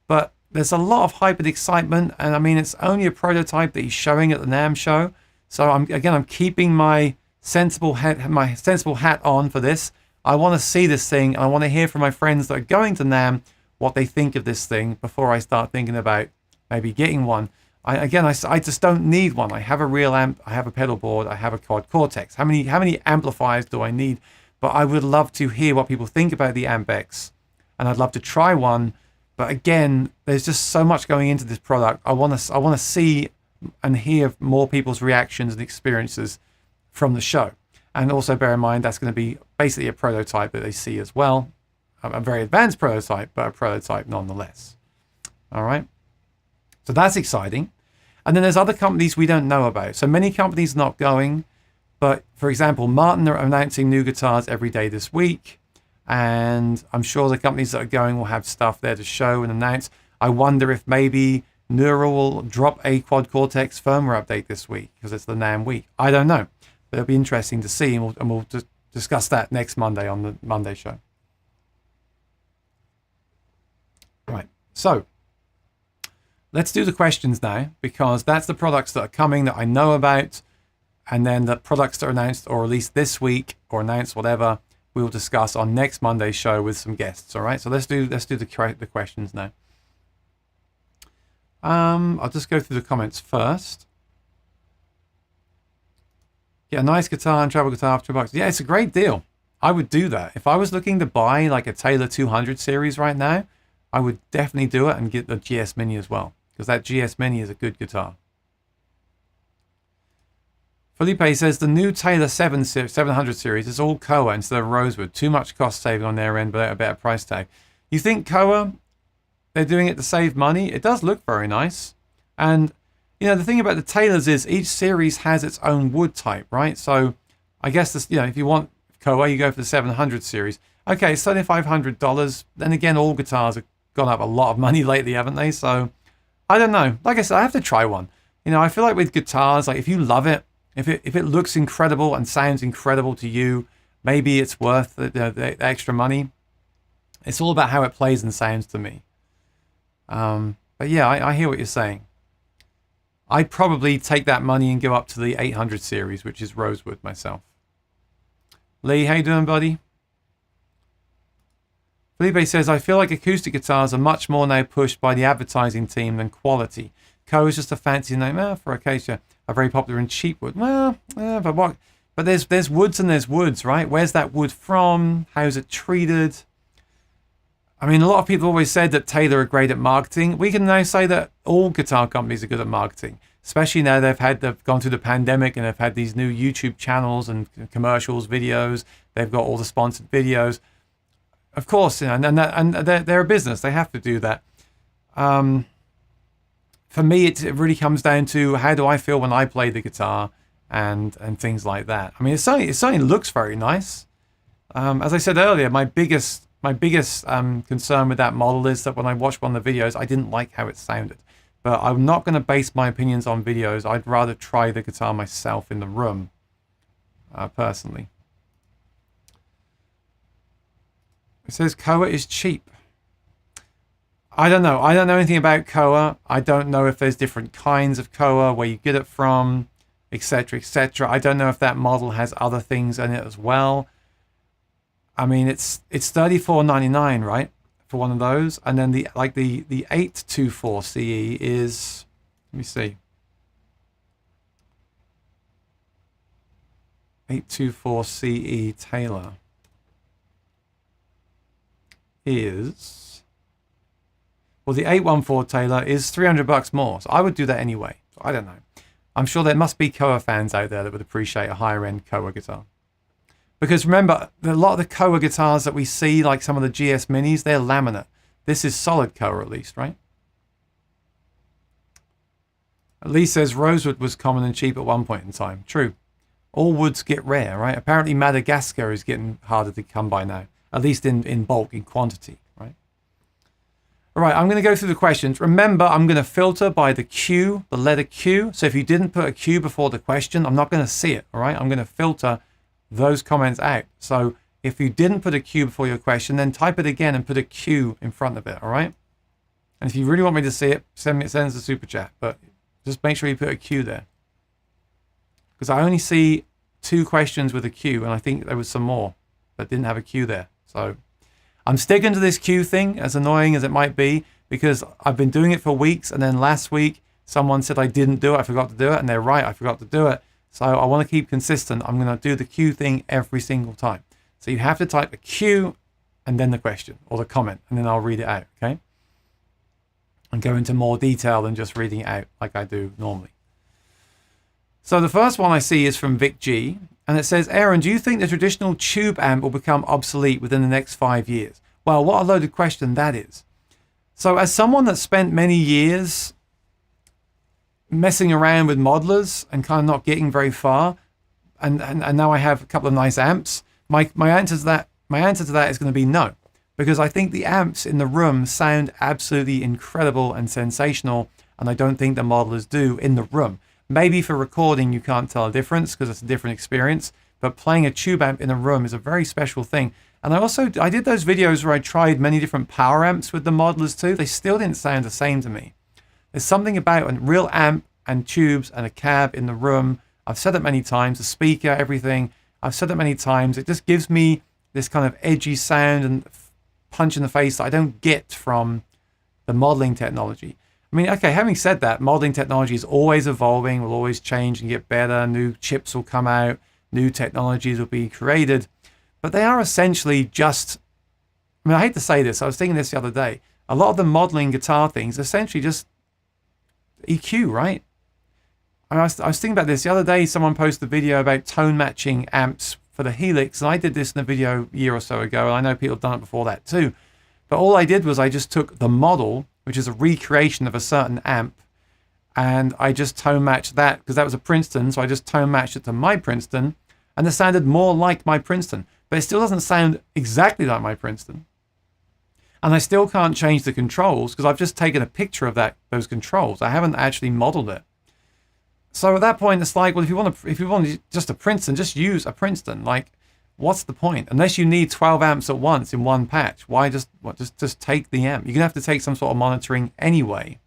but there's a lot of hype and excitement, and I mean, it's only a prototype that he's showing at the NAMM show. So I'm keeping my sensible hat on for this. I want to see this thing, and I want to hear from my friends that are going to NAMM what they think of this thing before I start thinking about maybe getting one. I just don't need one. I have a real amp, I have a pedal board, I have a Quad Cortex. How many amplifiers do I need? But I would love to hear what people think about the Amp X, and I'd love to try one. But again, there's just so much going into this product. I want to see and hear more people's reactions and experiences from the show. And also bear in mind, that's going to be basically a prototype that they see as well. A very advanced prototype, but a prototype nonetheless. All right. So that's exciting. And then there's other companies we don't know about. So many companies not going. But for example, Martin are announcing new guitars every day this week. And I'm sure the companies that are going will have stuff there to show and announce. I wonder if maybe Neural will drop a Quad Cortex firmware update this week because it's the NAMM week. I don't know. But it'll be interesting to see, and we'll just discuss that next Monday on the Monday show. Right. So let's do the questions now, because that's the products that are coming that I know about, and then the products that are announced or released this week or announced whatever, we will discuss on next Monday's show with some guests. All right. So let's do the questions now. I'll just go through the comments first. Get a nice guitar and travel guitar for $2. Yeah, it's a great deal. I would do that. If I was looking to buy like a Taylor 200 series right now, I would definitely do it and get the GS Mini as well, because that GS Mini is a good guitar. Felipe says the new Taylor 700 series is all Koa instead of Rosewood. Too much cost saving on their end, but a better price tag. You think Koa, they're doing it to save money? It does look very nice. And, you know, the thing about the Taylors is each series has its own wood type, right? So I guess this, you know, if you want Koa, you go for the 700 series. Okay, it's $7,500. Then again, all guitars have gone up a lot of money lately, haven't they? So I don't know. Like I said, I have to try one. You know, I feel like with guitars, like if you love it, if it looks incredible and sounds incredible to you, maybe it's worth the extra money. It's all about how it plays and sounds to me. But yeah, I hear what you're saying. I'd probably take that money and go up to the 800 series, which is Rosewood myself. Lee, how you doing, buddy? Felipe says, I feel like acoustic guitars are much more now pushed by the advertising team than quality. Koa is just a fancy name for acacia, are very popular in cheap wood. Well, but what? But there's woods and there's woods, right? Where's that wood from? How's it treated? I mean, a lot of people always said that Taylor are great at marketing. We can now say that all guitar companies are good at marketing, especially now they've gone through the pandemic and they've had these new YouTube channels and commercials, videos. They've got all the sponsored videos. Of course, you know, and they're a business. They have to do that. For me, it really comes down to how do I feel when I play the guitar and things like that. I mean, it certainly looks very nice. As I said earlier, my biggest concern with that model is that when I watched one of the videos, I didn't like how it sounded. But I'm not going to base my opinions on videos. I'd rather try the guitar myself in the room, personally. It says Koa is cheap. I don't know. I don't know anything about Koa. I don't know if there's different kinds of Koa, where you get it from, etc., etc. I don't know if that model has other things in it as well. I mean, it's $34.99, right, for one of those, and then the 824 CE is, let me see, 824 CE Taylor is, well, the 814 Taylor is $300 more, so I would do that anyway. So I don't know. I'm sure there must be Koa fans out there that would appreciate a higher end Koa guitar. Because remember, a lot of the Koa guitars that we see, like some of the GS Minis, they're laminate. This is solid Koa at least, right? Lee says rosewood was common and cheap at one point in time. True. All woods get rare, right? Apparently Madagascar is getting harder to come by now. At least in bulk, in quantity, right? All right, I'm going to go through the questions. Remember, I'm going to filter by the Q, the letter Q. So if you didn't put a Q before the question, I'm not going to see it, all right? I'm going to filter those comments out. So if you didn't put a Q before your question, then type it again and put a Q in front of it, all right? And if you really want me to see it, send us a super chat, but just make sure you put a Q there. Because I only see 2 questions with a Q, and I think there was some more that didn't have a Q there. So I'm sticking to this Q thing, as annoying as it might be, because I've been doing it for weeks, and then last week someone said I didn't do it, I forgot to do it, and they're right, I forgot to do it. So I want to keep consistent. I'm going to do the Q thing every single time. So you have to type a Q and then the question or the comment, and then I'll read it out, okay? And go into more detail than just reading it out like I do normally. So the first one I see is from Vic G, and it says, Aaron, do you think the traditional tube amp will become obsolete within the next 5 years? Well, what a loaded question that is. So as someone that spent many years messing around with modelers and kind of not getting very far, and now I have a couple of nice amps, my answer to that is going to be no, because I think the amps in the room sound absolutely incredible and sensational, and I don't think the modelers do in the room. Maybe for recording you can't tell a difference because it's a different experience, but playing a tube amp in a room is a very special thing. And I did those videos where I tried many different power amps with the modelers too. They still didn't sound the same to me. There's something about a real amp and tubes and a cab in the room. I've said it many times, the speaker, everything. I've said it many times. It just gives me this kind of edgy sound and punch in the face that I don't get from the modeling technology. I mean, okay, having said that, modeling technology is always evolving, will always change and get better. New chips will come out, new technologies will be created, but they are essentially just, I mean, I hate to say this, I was thinking this the other day, a lot of the modeling guitar things are essentially just EQ, right? I was thinking about this the other day. Someone posted a video about tone matching amps for the Helix, and I did this in a video a year or so ago, and I know people have done it before that too. But all I did was I just took the model, which is a recreation of a certain amp, and I just tone matched that, because that was a Princeton, so I just tone matched it to my Princeton, and it sounded more like my Princeton. But it still doesn't sound exactly like my Princeton. And I still can't change the controls because I've just taken a picture of those controls. I haven't actually modeled it. So at that point, it's like, well, if you want just a Princeton, just use a Princeton. Like, what's the point? Unless you need 12 amps at once in one patch, why just take the amp? You're gonna have to take some sort of monitoring anyway.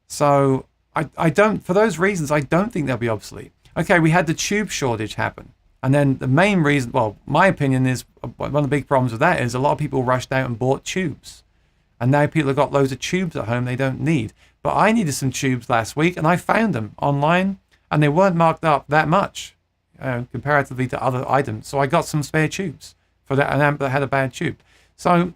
So I don't, for those reasons, I don't think they'll be obsolete. Okay, we had the tube shortage happen. And then the main reason, well, my opinion is, one of the big problems with that is a lot of people rushed out and bought tubes. And now people have got loads of tubes at home they don't need. But I needed some tubes last week, and I found them online, and they weren't marked up that much comparatively to other items. So I got some spare tubes for an amp that had a bad tube. So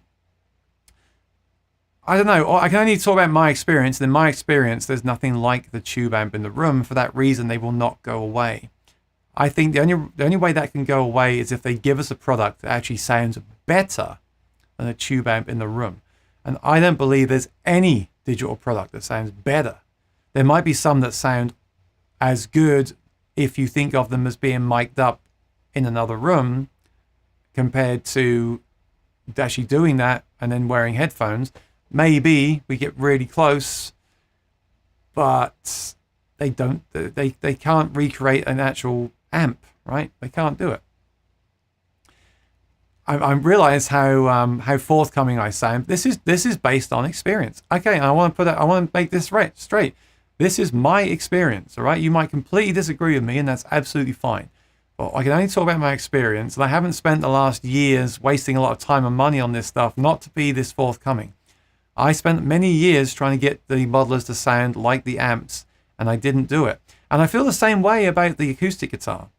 I don't know. I can only talk about my experience. And in my experience, there's nothing like the tube amp in the room. For that reason, they will not go away. I think the only way that can go away is if they give us a product that actually sounds better than a tube amp in the room. And I don't believe there's any digital product that sounds better. There might be some that sound as good if you think of them as being mic'd up in another room compared to actually doing that and then wearing headphones. Maybe we get really close, but they can't recreate an actual amp, right? They can't do it. I realize how forthcoming I sound. This is based on experience. Okay, and I want to make this straight. This is my experience, all right? You might completely disagree with me, and that's absolutely fine. But I can only talk about my experience, and I haven't spent the last years wasting a lot of time and money on this stuff not to be this forthcoming. I spent many years trying to get the modelers to sound like the amps, and I didn't do it. And I feel the same way about the acoustic guitar.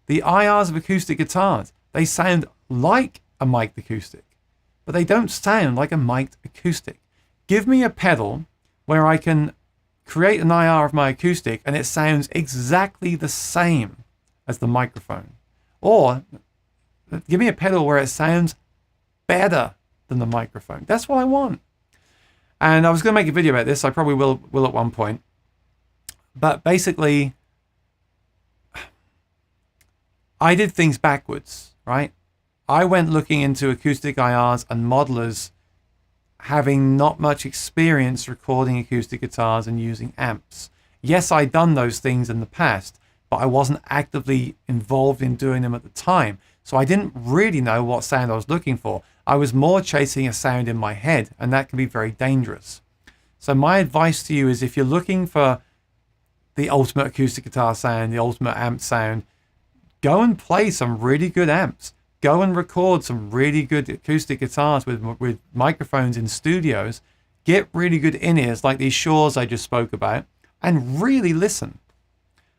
The IRs of acoustic guitars, they sound like a mic'd acoustic, but they don't sound like a mic'd acoustic. Give me a pedal where I can create an IR of my acoustic and it sounds exactly the same as the microphone. Or give me a pedal where it sounds better than the microphone. That's what I want. And I was going to make a video about this. I probably will at one point. But basically, I did things backwards, right? I went looking into acoustic IRs and modelers having not much experience recording acoustic guitars and using amps. Yes, I'd done those things in the past, but I wasn't actively involved in doing them at the time. So I didn't really know what sound I was looking for. I was more chasing a sound in my head, and that can be very dangerous. So my advice to you is if you're looking for the ultimate acoustic guitar sound, the ultimate amp sound, go and play some really good amps. Go and record some really good acoustic guitars with microphones in studios. Get really good in-ears like these Shores I just spoke about, and really listen.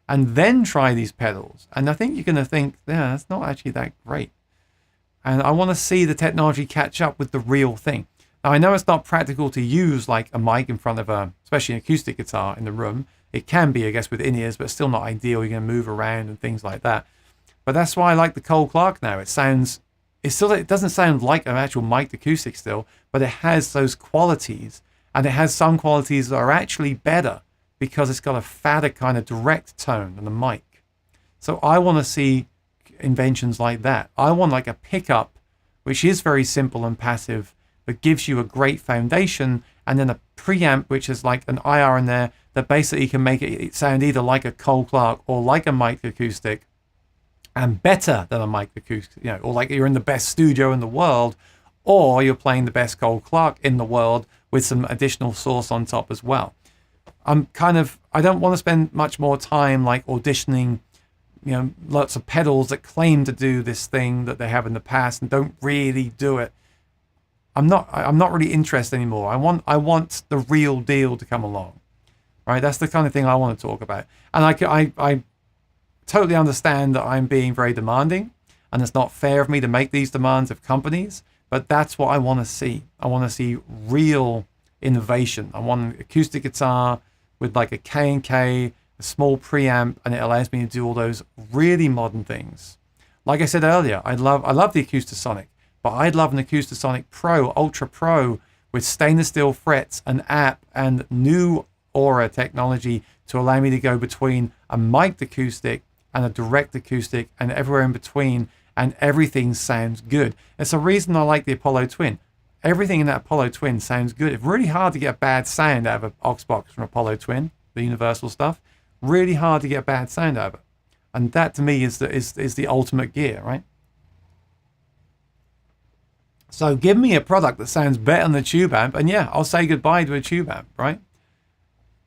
And then try these pedals. And I think you're going to think, yeah, that's not actually that great. And I want to see the technology catch up with the real thing. Now, I know it's not practical to use like a mic in front of especially an acoustic guitar in the room. It can be, I guess, with in-ears, but still not ideal. You're going to move around and things like that. But that's why I like the Cole Clark now. It doesn't sound like an actual mic'd acoustic still, but it has those qualities. And it has some qualities that are actually better because it's got a fatter kind of direct tone than the mic. So I want to see inventions like that. I want like a pickup, which is very simple and passive, but gives you a great foundation, and then a preamp, which is like an IR in there that basically can make it sound either like a Cole Clark or like a mic'd acoustic, and better than a mic'd acoustic, or like you're in the best studio in the world, or you're playing the best Cole Clark in the world with some additional source on top as well. I don't want to spend much more time like auditioning, lots of pedals that claim to do this thing that they have in the past and don't really do it. I'm not really interested anymore. I want the real deal to come along, right? That's the kind of thing I want to talk about. And I totally understand that I'm being very demanding, and it's not fair of me to make these demands of companies, but that's what I want to see. I want to see real innovation. I want an acoustic guitar with like a K&K, a small preamp, and it allows me to do all those really modern things. Like I said earlier, I love the Acoustasonic, but I'd love an Acoustasonic Pro, Ultra Pro, with stainless steel frets, an app, and new Aura technology to allow me to go between a mic'd acoustic and a direct acoustic and everywhere in between, and everything sounds good. It's a reason I like the Apollo Twin. Everything in that Apollo Twin sounds good. It's really hard to get a bad sound out of an aux box from Apollo Twin, the universal stuff. Really hard to get bad sound out of it. And that to me is the ultimate gear, right? So give me a product that sounds better than the tube amp, and yeah, I'll say goodbye to a tube amp, right?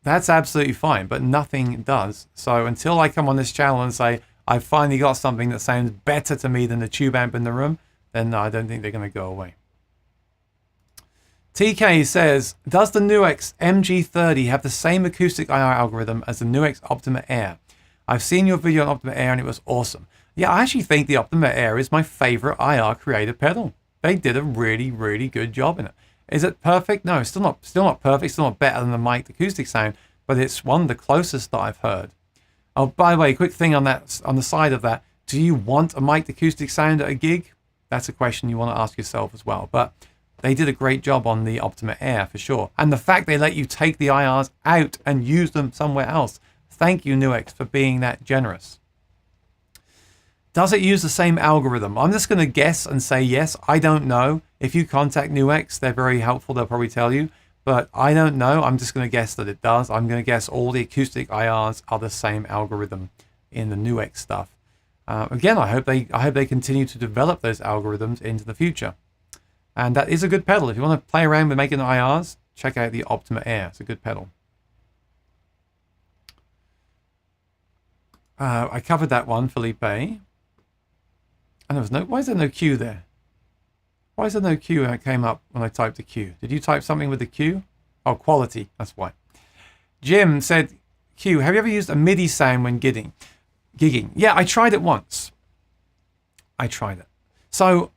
That's absolutely fine, but nothing does. So until I come on this channel and say, I've finally got something that sounds better to me than the tube amp in the room, then I don't think they're going to go away. TK says, does the Nuix MG30 have the same acoustic IR algorithm as the Nuix Optima Air? I've seen your video on Optima Air and it was awesome. Yeah, I actually think the Optima Air is my favorite IR creative pedal. They did a really, really good job in it. Is it perfect? No, it's still not perfect, still not better than the mic'd acoustic sound, but it's one of the closest that I've heard. Oh, by the way, quick thing on that, on the side of that, do you want a mic'd acoustic sound at a gig? That's a question you want to ask yourself as well. But they did a great job on the Optima Air for sure. And the fact they let you take the IRs out and use them somewhere else. Thank you, Nuix, for being that generous. Does it use the same algorithm? I'm just going to guess and say yes. I don't know. If you contact Nuix, they're very helpful. They'll probably tell you. But I don't know. I'm just going to guess that it does. I'm going to guess all the acoustic IRs are the same algorithm in the Nuix stuff. Again, I hope they continue to develop those algorithms into the future. And that is a good pedal. If you want to play around with making IRs, check out the Optima Air. It's a good pedal. I covered that one, Felipe. And there was no. Why is there no Q there? Why is there no Q when it came up when I typed a Q? Did you type something with the Q? Oh, quality. That's why. Jim said, Q, have you ever used a MIDI sound when gigging? Yeah, I tried it once. I tried it. So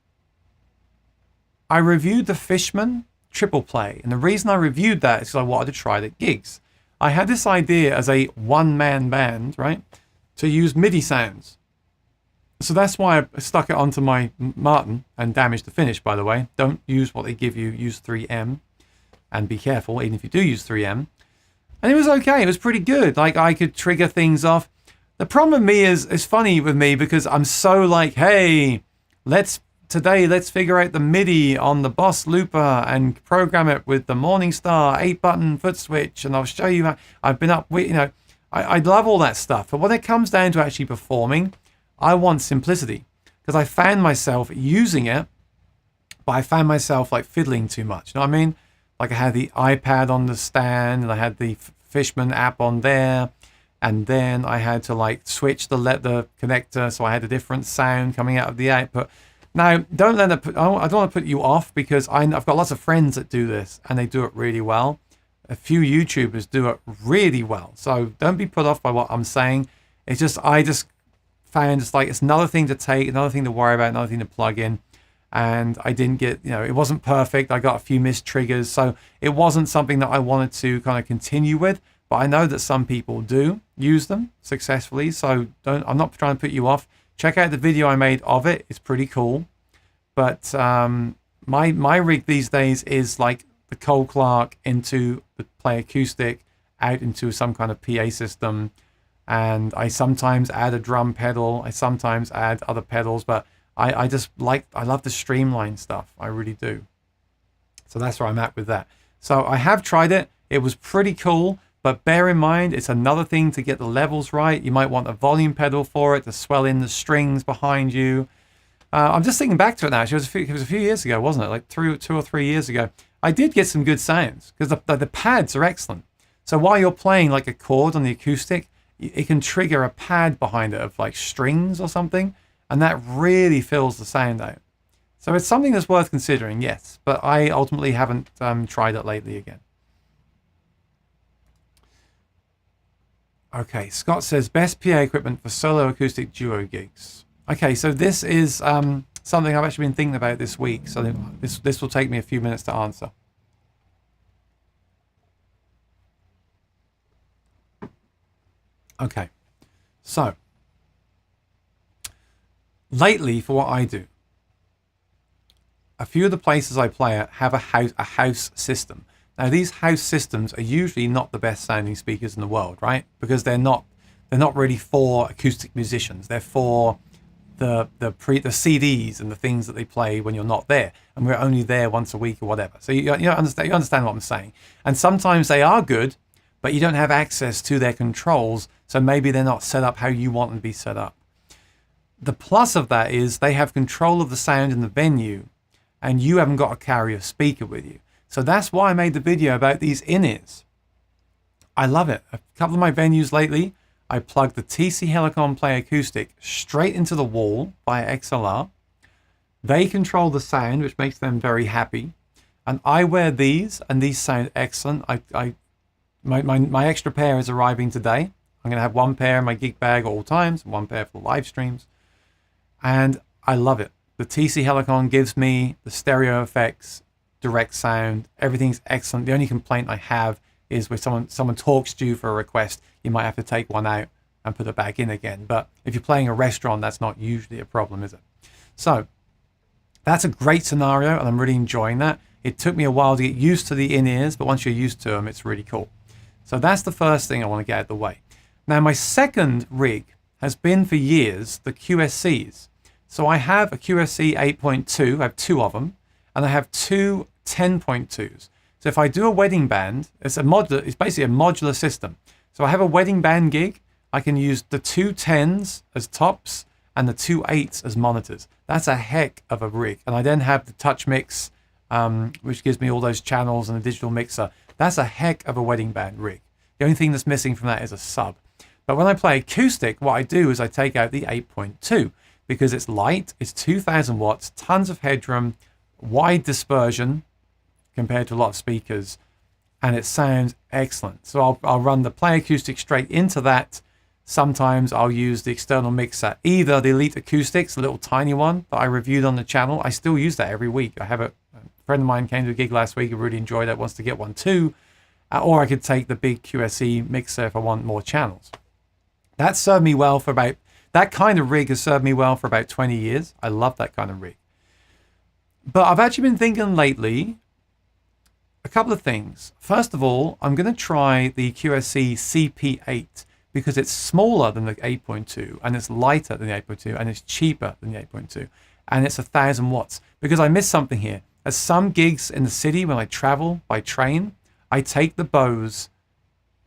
I reviewed the Fishman triple play. And the reason I reviewed that is because I wanted to try it at gigs. I had this idea as a one-man band, right, to use MIDI sounds. So that's why I stuck it onto my Martin and damaged the finish, by the way. Don't use what they give you. Use 3M. And be careful, even if you do use 3M. And it was okay. It was pretty good. Like, I could trigger things off. The problem with me is, it's funny with me because I'm so like, hey, let's figure out the MIDI on the Boss Looper and program it with the Morningstar 8-button foot switch. And I'll show you how I've been up with, you know, I love all that stuff. But when it comes down to actually performing, I want simplicity, because I found myself using it, but I found myself like fiddling too much. You know what I mean? Like I had the iPad on the stand and I had the Fishman app on there. And then I had to like switch the connector. So I had a different sound coming out of the output. Now, don't let it I don't want to put you off, because I've got lots of friends that do this and they do it really well. A few YouTubers do it really well. So don't be put off by what I'm saying. It's just, I just found it's like, it's another thing to take, another thing to worry about, another thing to plug in. And I didn't get, you know, it wasn't perfect. I got a few missed triggers. So it wasn't something that I wanted to kind of continue with. But I know that some people do use them successfully. So I'm not trying to put you off. Check out the video I made of it. It's pretty cool. But my rig these days is like the Cole Clark into the Play Acoustic, out into some kind of PA system. And I sometimes add a drum pedal. I sometimes add other pedals. But I love the streamline stuff. I really do. So that's where I'm at with that. So I have tried it. It was pretty cool. But bear in mind, it's another thing to get the levels right. You might want a volume pedal for it to swell in the strings behind you. I'm just thinking back to it now. It was a few years ago, wasn't it? Like 2 or 3 years ago. I did get some good sounds because the pads are excellent. So while you're playing like a chord on the acoustic, it can trigger a pad behind it of like strings or something. And that really fills the sound out. So it's something that's worth considering, yes. But I ultimately haven't tried it lately again. Okay, Scott says, best PA equipment for solo acoustic duo gigs. Okay, so this is something I've actually been thinking about this week. So this will take me a few minutes to answer. Okay, so lately for what I do, a few of the places I play at have a house system. Now these house systems are usually not the best sounding speakers in the world, right? Because they're not really for acoustic musicians. They're for the CDs and the things that they play when you're not there, and we're only there once a week or whatever. So you understand what I'm saying. And sometimes they are good, but you don't have access to their controls, so maybe they're not set up how you want them to be set up. The plus of that is they have control of the sound in the venue, and you haven't got to carry a speaker with you. So that's why I made the video about these in-ears. I love it. A couple of my venues lately, I plugged the TC Helicon Play Acoustic straight into the wall via XLR. They control the sound, which makes them very happy. And I wear these, and these sound excellent. My extra pair is arriving today. I'm going to have one pair in my gig bag at all times, one pair for live streams. And I love it. The TC Helicon gives me the stereo effects, direct sound. Everything's excellent. The only complaint I have is when someone talks to you for a request, you might have to take one out and put it back in again. But if you're playing a restaurant, that's not usually a problem, is it? So that's a great scenario, and I'm really enjoying that. It took me a while to get used to the in-ears, but once you're used to them, it's really cool. So that's the first thing I want to get out of the way. Now, my second rig has been for years the QSCs. So I have a QSC 8.2, I have two of them, and I have two 10.2s. So if I do a wedding band, it's basically a modular system. So I have a wedding band gig, I can use the two 10s as tops and the two 8s as monitors. That's a heck of a rig. And I then have the touch mix, which gives me all those channels and a digital mixer. That's a heck of a wedding band rig. The only thing that's missing from that is a sub. But when I play acoustic, what I do is I take out the 8.2 because it's light, it's 2000 watts, tons of headroom, wide dispersion compared to a lot of speakers, and it sounds excellent. So I'll run the Play Acoustic straight into that. Sometimes I'll use the external mixer, either the Elite Acoustics, a little tiny one that I reviewed on the channel. I still use that every week. I have a friend of mine came to a gig last week who really enjoyed it, wants to get one too. Or I could take the big QSE mixer if I want more channels. That served me well for that kind of rig has served me well for about 20 years. I love that kind of rig. But I've actually been thinking lately a couple of things. First of all, I'm going to try the QSC CP8 because it's smaller than the 8.2 and it's lighter than the 8.2 and it's cheaper than the 8.2 and it's 1000 watts. Because I missed something here. At some gigs in the city when I travel by train, I take the Bose,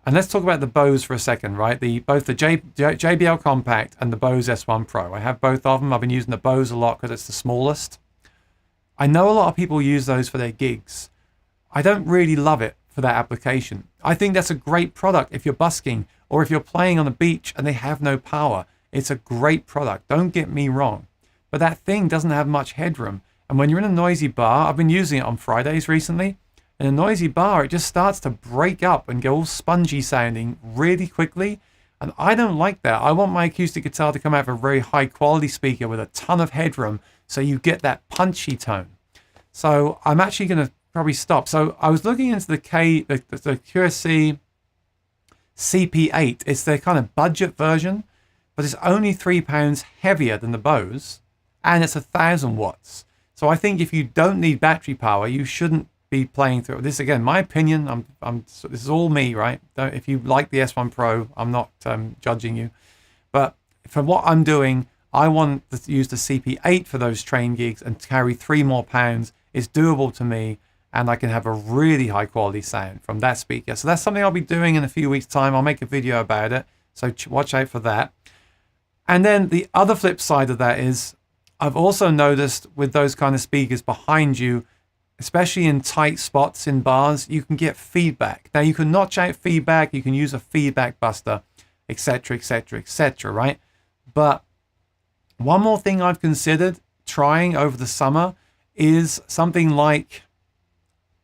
and let's talk about the Bose for a second, right? Both the JBL Compact and the Bose S1 Pro. I have both of them. I've been using the Bose a lot because it's the smallest. I know a lot of people use those for their gigs. I don't really love it for that application. I think that's a great product if you're busking or if you're playing on the beach and they have no power. It's a great product. Don't get me wrong. But that thing doesn't have much headroom. And when you're in a noisy bar, I've been using it on Fridays recently. In a noisy bar, it just starts to break up and go all spongy sounding really quickly. And I don't like that. I want my acoustic guitar to come out of a very high quality speaker with a ton of headroom so you get that punchy tone. So I'm actually going to probably stop. So I was looking into the QSC CP8. It's their kind of budget version, but it's only £3 heavier than the Bose and it's 1000 watts. So I think if you don't need battery power, you shouldn't be playing through this. Again, my opinion, this is all me, right? If you like the S1 Pro, I'm not judging you, but for what I'm doing, I want to use the CP8 for those train gigs and carry 3 more pounds. It's doable to me, and I can have a really high quality sound from that speaker. So that's something I'll be doing in a few weeks time. I'll make a video about it, so watch out for that. And then the other flip side of that is I've also noticed with those kind of speakers behind you, especially in tight spots in bars, you can get feedback. Now you can notch out feedback, you can use a feedback buster, etc., etc., etc., right? But one more thing I've considered trying over the summer is something like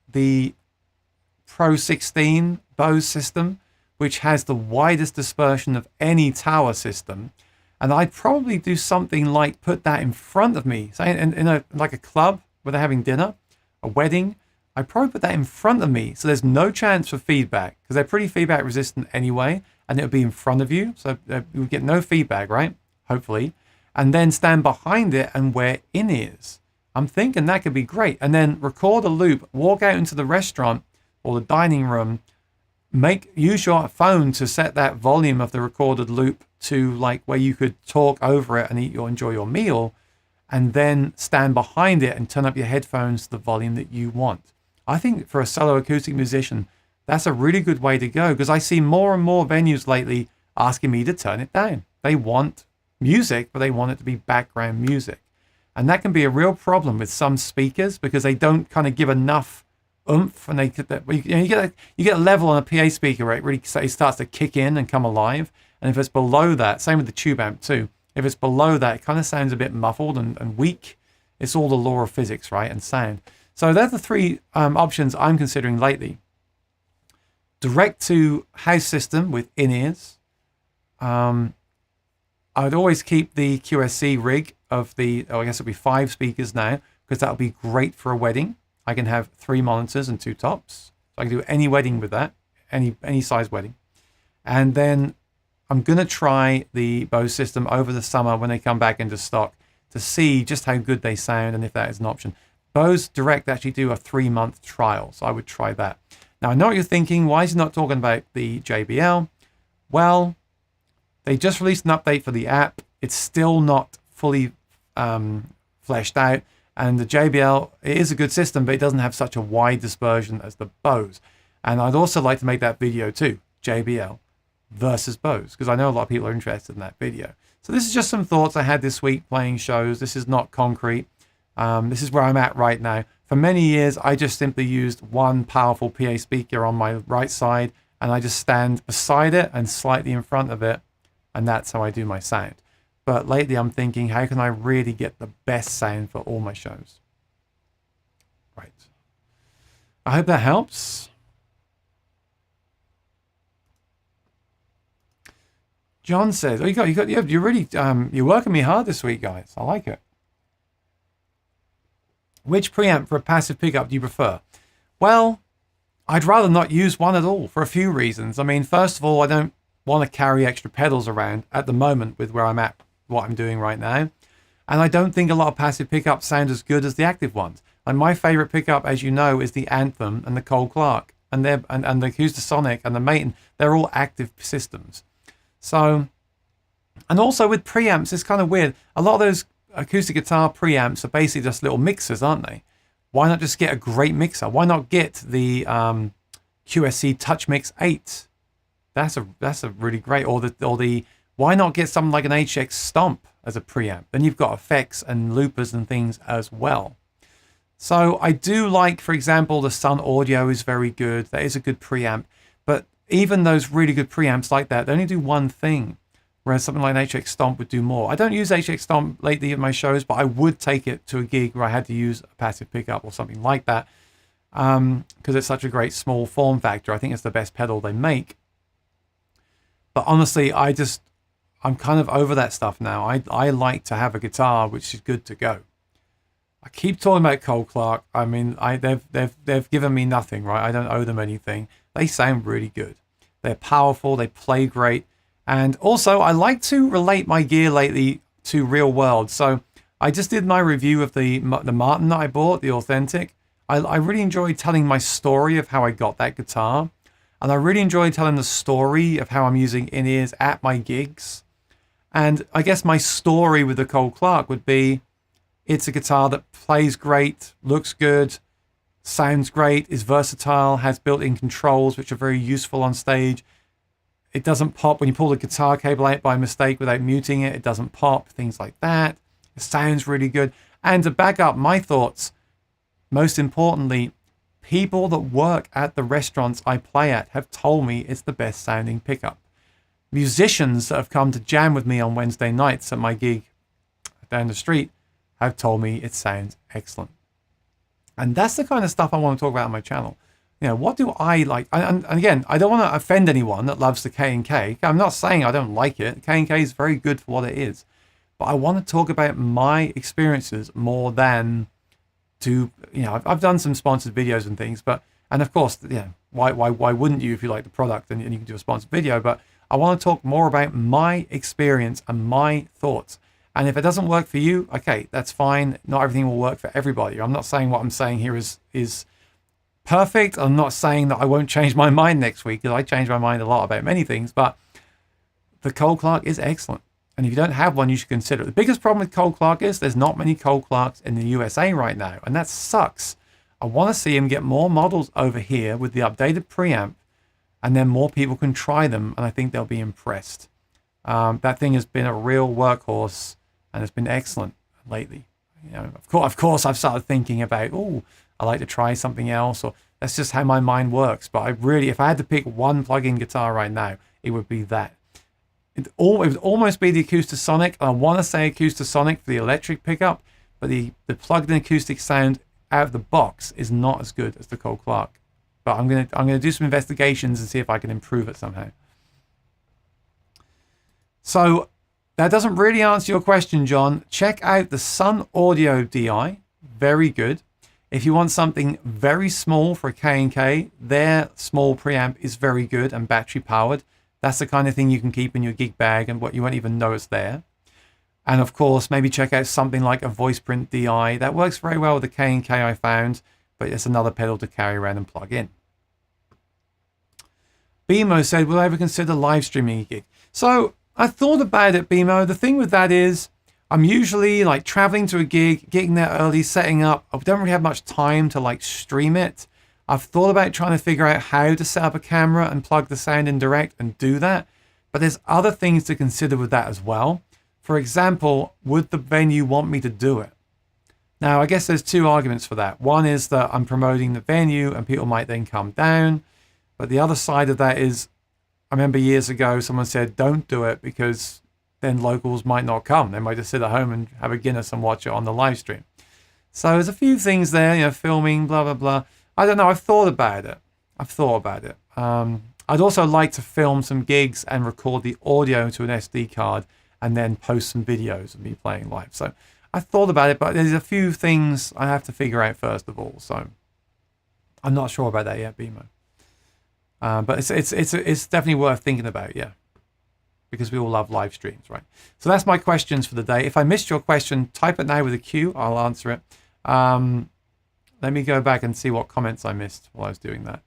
the Pro 16 Bose system, which has the widest dispersion of any tower system. And I'd probably do something like put that in front of me, say in like a club where they're having dinner, a wedding. I'd probably put that in front of me so there's no chance for feedback because they're pretty feedback resistant anyway, and it'll be in front of you, so you get no feedback, right? Hopefully. And then stand behind it and wear in-ears. I'm thinking that could be great. And then record a loop, walk out into the restaurant or the dining room, use your phone to set that volume of the recorded loop to like where you could talk over it and enjoy your meal, and then stand behind it and turn up your headphones to the volume that you want. I think for a solo acoustic musician, that's a really good way to go because I see more and more venues lately asking me to turn it down. They want music, but they want it to be background music. And that can be a real problem with some speakers because they don't kind of give enough oomph, and you get a level on a PA speaker where it really starts to kick in and come alive. And if it's below that, same with the tube amp too, if it's below that, it kind of sounds a bit muffled and weak. It's all the law of physics, right, and sound. So they're the three options I'm considering lately. Direct to house system with in-ears. I would always keep the QSC rig of the, I guess it'll be 5 speakers now, because that'll be great for a wedding. I can have 3 monitors and 2 tops. So I can do any wedding with that, any size wedding. And then I'm going to try the Bose system over the summer when they come back into stock to see just how good they sound and if that is an option. Bose Direct actually do a 3-month trial, so I would try that. Now, I know what you're thinking. Why is he not talking about the JBL? Well, they just released an update for the app. It's still not fully fleshed out. And the JBL, it is a good system, but it doesn't have such a wide dispersion as the Bose. And I'd also like to make that video too, JBL versus Bose, because I know a lot of people are interested in that video. So this is just some thoughts I had this week playing shows. This is not concrete. This is where I'm at right now. For many years, I just simply used one powerful PA speaker on my right side, and I just stand beside it and slightly in front of it, and that's how I do my sound. But lately I'm thinking, how can I really get the best sound for all my shows? Right. I hope that helps. John says, "Oh, you're really, you're working me hard this week, guys. I like it. Which preamp for a passive pickup do you prefer?" Well, I'd rather not use one at all for a few reasons. I mean, first of all, I don't want to carry extra pedals around at the moment with where I'm at, what I'm doing right now. And I don't think a lot of passive pickups sound as good as the active ones. Like my favorite pickup, as you know, is the Anthem and the Cole Clark and the Acoustic and the Maton. They're all active systems. So, and also with preamps, it's kind of weird. A lot of those acoustic guitar preamps are basically just little mixers, aren't they? Why not just get a great mixer? Why not get the QSC Touch Mix 8? That's a really great, or the why not get something like an HX Stomp as a preamp? Then you've got effects and loopers and things as well. So I do like, for example, the Sun Audio is very good. That is a good preamp. But even those really good preamps like that, they only do one thing. Whereas something like an HX Stomp would do more. I don't use HX Stomp lately at my shows, but I would take it to a gig where I had to use a passive pickup or something like that. Because it's such a great small form factor. I think it's the best pedal they make. But honestly, I'm kind of over that stuff now. I like to have a guitar which is good to go. I keep talking about Cole Clark. I mean, they've given me nothing, right? I don't owe them anything. They sound really good. They're powerful. They play great. And also, I like to relate my gear lately to real world. So I just did my review of the Martin that I bought, the Authentic. I really enjoyed telling my story of how I got that guitar. And I really enjoyed telling the story of how I'm using in-ears at my gigs. And I guess my story with the Cole Clark would be, it's a guitar that plays great, looks good, sounds great, is versatile, has built-in controls which are very useful on stage. It doesn't pop when you pull the guitar cable out by mistake without muting it. It doesn't pop, things like that. It sounds really good. And to back up my thoughts, most importantly, people that work at the restaurants I play at have told me it's the best sounding pickup. Musicians that have come to jam with me on Wednesday nights at my gig down the street have told me it sounds excellent. And that's the kind of stuff I want to talk about on my channel. You know, what do I like? And again, I don't want to offend anyone that loves the K&K. I'm not saying I don't like it. K&K is very good for what it is. But I want to talk about my experiences more than to, you know, I've done some sponsored videos and things, but, and of course, yeah, why wouldn't you if you like the product and you can do a sponsored video? But I want to talk more about my experience and my thoughts. And if it doesn't work for you, okay, that's fine. Not everything will work for everybody. I'm not saying what I'm saying here is perfect. I'm not saying that I won't change my mind next week, because I change my mind a lot about many things, but the Cole Clark is excellent. And if you don't have one, you should consider it. The biggest problem with Cole Clark is there's not many Cole Clarks in the USA right now, and that sucks. I want to see him get more models over here with the updated preamp, and then more people can try them, and I think they'll be impressed. That thing has been a real workhorse, and it's been excellent lately. You know, of course, I've started thinking about, oh, I like to try something else, or that's just how my mind works. But I really, if I had to pick one plug-in guitar right now, it would be that. It would almost be the Acoustasonic. I want to say Acoustasonic for the electric pickup, but the plugged-in acoustic sound out of the box is not as good as the Cole Clark. But I'm gonna do some investigations and see if I can improve it somehow. So that doesn't really answer your question, John. Check out the Sun Audio DI. Very good. If you want something very small for a K&K, their small preamp is very good and battery powered. That's the kind of thing you can keep in your gig bag and what you won't even know it's there. And of course, maybe check out something like a VoicePrint DI. That works very well with the K&K I found, but it's another pedal to carry around and plug in. BMO said, will I ever consider live streaming a gig? So I thought about it, BMO. The thing with that is I'm usually like traveling to a gig, getting there early, setting up. I don't really have much time to like stream it. I've thought about trying to figure out how to set up a camera and plug the sound in direct and do that. But there's other things to consider with that as well. For example, would the venue want me to do it? Now, I guess there's two arguments for that. One is that I'm promoting the venue and people might then come down. But the other side of that is, I remember years ago, someone said, don't do it because then locals might not come. They might just sit at home and have a Guinness and watch it on the live stream. So there's a few things there, you know, filming, blah, blah, blah. I don't know. I've thought about it. I'd also like to film some gigs and record the audio to an SD card and then post some videos of me playing live. So I thought about it, but there's a few things I have to figure out first of all. So I'm not sure about that yet, BMO. But it's definitely worth thinking about, yeah, because we all love live streams, right? So that's my questions for the day. If I missed your question, type it now with a Q. I'll answer it. Let me go back and see what comments I missed while I was doing that.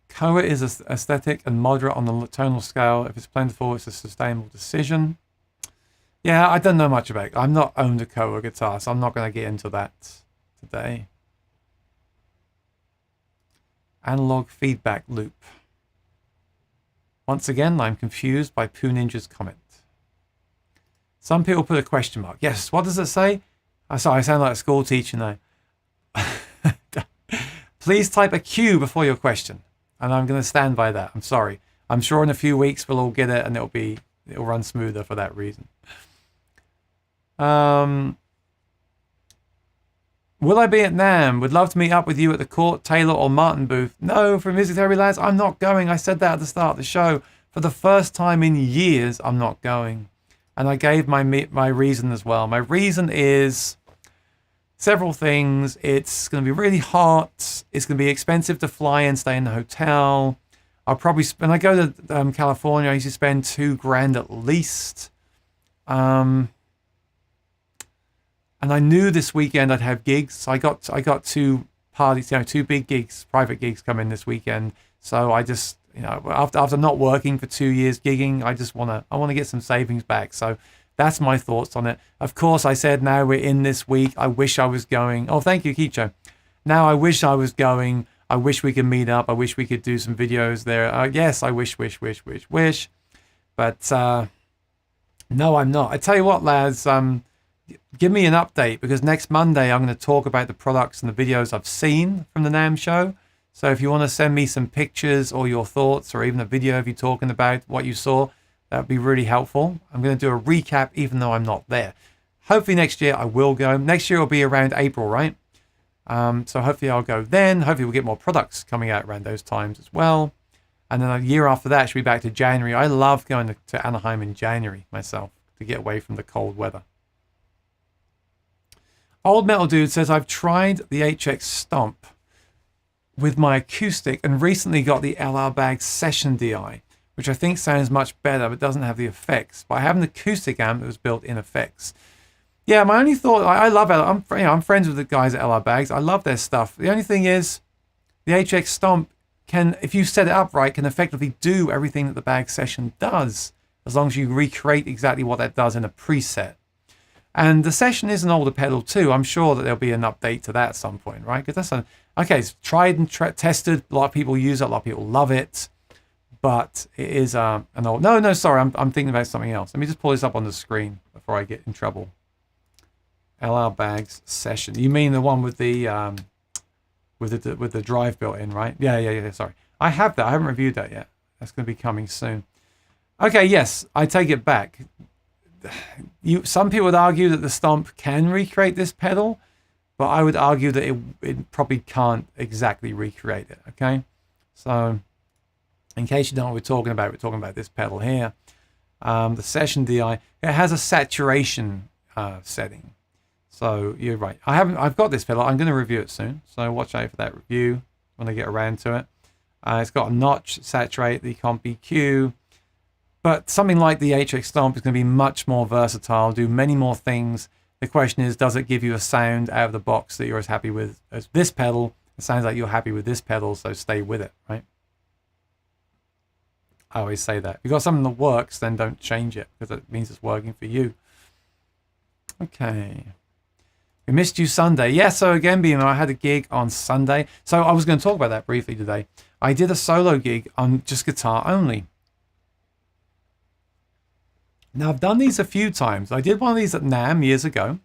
Koa is aesthetic and moderate on the tonal scale. If it's plentiful, it's a sustainable decision. Yeah, I don't know much about it. I'm not owned a Koa guitar, so I'm not going to get into that today. Analog feedback loop. Once again, I'm confused by Poo Ninja's comment. Some people put a question mark. Yes, what does it say? Oh, sorry, I sound like a school teacher now. Please type a Q before your question, and I'm going to stand by that. I'm sorry. I'm sure in a few weeks we'll all get it, and it'll run smoother for that reason. Will I be at NAMM? Would love to meet up with you at the Court, Taylor or Martin booth. No, for Music Therapy Lads, I'm not going. I said that at the start of the show. For the first time in years, I'm not going. And I gave my reason as well. My reason is several things. It's going to be really hot. It's going to be expensive to fly and stay in the hotel. I'll probably, when I go to California, I usually spend $2,000 at least. And I knew this weekend I'd have gigs. So I got two parties, you know, two big gigs, private gigs coming this weekend. So I just, you know, after not working for 2 years gigging, I want to get some savings back. So that's my thoughts on it. Of course, I said now we're in this week. I wish I was going. Oh, thank you, Kicho. Now I wish I was going. I wish we could meet up. I wish we could do some videos there. Yes, I wish. But no, I'm not. I tell you what, lads. Give me an update, because next Monday I'm going to talk about the products and the videos I've seen from the NAMM show. So if you want to send me some pictures or your thoughts, or even a video of you talking about what you saw, that would be really helpful. I'm going to do a recap even though I'm not there. Hopefully next year I will go. Next year will be around April, right? So hopefully I'll go then. Hopefully we'll get more products coming out around those times as well. And then a year after that, should be back to January. I love going to Anaheim in January myself to get away from the cold weather. Old Metal Dude says, I've tried the HX Stomp with my acoustic and recently got the LR Bag Session DI, which I think sounds much better but doesn't have the effects. But I have an acoustic amp that was built in effects. Yeah, my only thought, I love it. I'm friends with the guys at LR Bags. I love their stuff. The only thing is, the HX Stomp can, if you set it up right, can effectively do everything that the Bag Session does, as long as you recreate exactly what that does in a preset. And the Session is an older pedal too. I'm sure that there'll be an update to that at some point, right? Because that's it's tried and tested. A lot of people use it. A lot of people love it. But it is an old. No, sorry. I'm thinking about something else. Let me just pull this up on the screen before I get in trouble. LR Bags Session. You mean the one with the drive built in, right? Yeah. Sorry, I have that. I haven't reviewed that yet. That's going to be coming soon. Okay, yes, I take it back. Some people would argue that the Stomp can recreate this pedal, but I would argue that it probably can't exactly recreate it, okay? So, in case you don't know what we're talking about this pedal here. The Session DI, it has a saturation setting. So, you're right. I've got this pedal. I'm going to review it soon. So, watch out for that review when I get around to it. It's got a notch, saturate, the comp EQ. But something like the HX Stomp is going to be much more versatile, do many more things. The question is, does it give you a sound out of the box that you're as happy with as this pedal? It sounds like you're happy with this pedal, so stay with it, right? I always say that. If you've got something that works, then don't change it, because it means it's working for you. Okay. We missed you Sunday. Yeah, so again, BMO, I had a gig on Sunday. So I was going to talk about that briefly today. I did a solo gig on just guitar only. Now, I've done these a few times. I did one of these at NAMM years ago.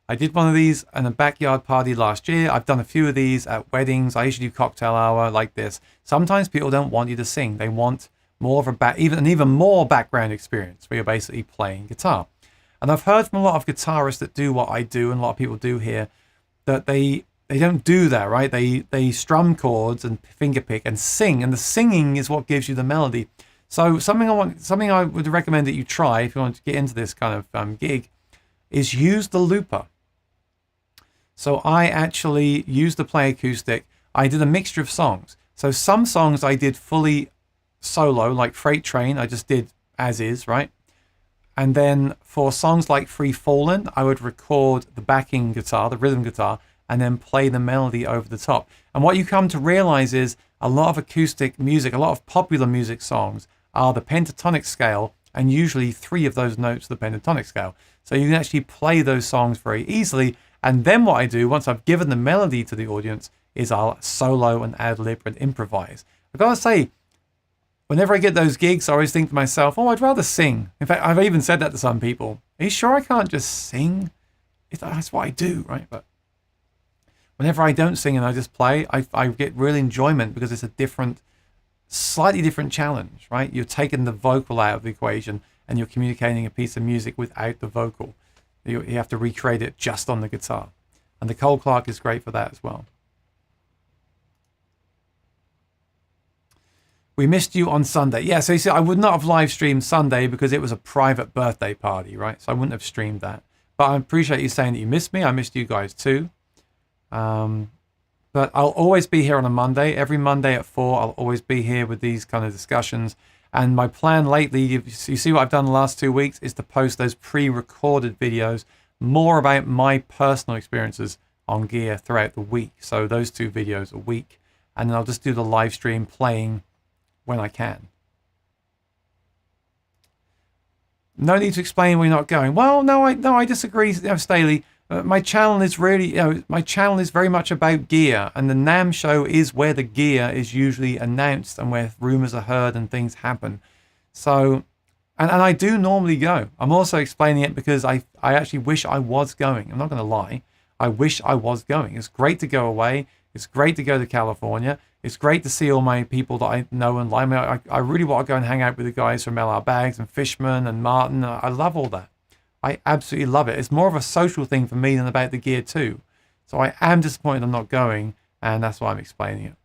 I did one of these in a backyard party last year. I've done a few of these at weddings. I usually do cocktail hour like this. Sometimes people don't want you to sing. They want more of even more background experience where you're basically playing guitar. And I've heard from a lot of guitarists that do what I do, and a lot of people do here, that they don't do that, right? They strum chords and fingerpick and sing, and the singing is what gives you the melody. So something I would recommend that you try if you want to get into this kind of gig is use the looper. So I actually used the Play Acoustic. I did a mixture of songs. So some songs I did fully solo, like Freight Train, I just did as is, right? And then for songs like Free Fallin', I would record the backing guitar, the rhythm guitar, and then play the melody over the top. And what you come to realize is a lot of acoustic music, a lot of popular music songs are the pentatonic scale, and usually 3 of those notes are the pentatonic scale. So you can actually play those songs very easily. And then what I do, once I've given the melody to the audience, is I'll solo and ad-lib and improvise. I've got to say, whenever I get those gigs, I always think to myself, oh, I'd rather sing. In fact, I've even said that to some people. Are you sure I can't just sing? That's what I do, right? But whenever I don't sing and I just play, I get real enjoyment because it's a slightly different challenge, right? You're taking the vocal out of the equation and you're communicating a piece of music without the vocal. You have to recreate it just on the guitar. And the Cole Clark is great for that as well. We missed you on Sunday. Yeah, so you see, I would not have live streamed Sunday because it was a private birthday party, right? So I wouldn't have streamed that. But I appreciate you saying that you missed me. I missed you guys too. But I'll always be here on a Monday. Every Monday at 4, I'll always be here with these kind of discussions. And my plan lately, you see what I've done the last 2 weeks, is to post those pre-recorded videos, more about my personal experiences on gear throughout the week. So those 2 videos a week. And then I'll just do the live stream playing when I can. No need to explain we're not going. Well, no, I disagree, Staley. My channel is really, my channel is very much about gear, and the NAMM show is where the gear is usually announced and where rumors are heard and things happen. So, and I do normally go. I'm also explaining it because I actually wish I was going. I'm not going to lie. I wish I was going. It's great to go away. It's great to go to California. It's great to see all my people that I know and like. I really want to go and hang out with the guys from LR Bags and Fishman and Martin. I love all that. I absolutely love it. It's more of a social thing for me than about the gear too. So I am disappointed I'm not going, and that's why I'm explaining it.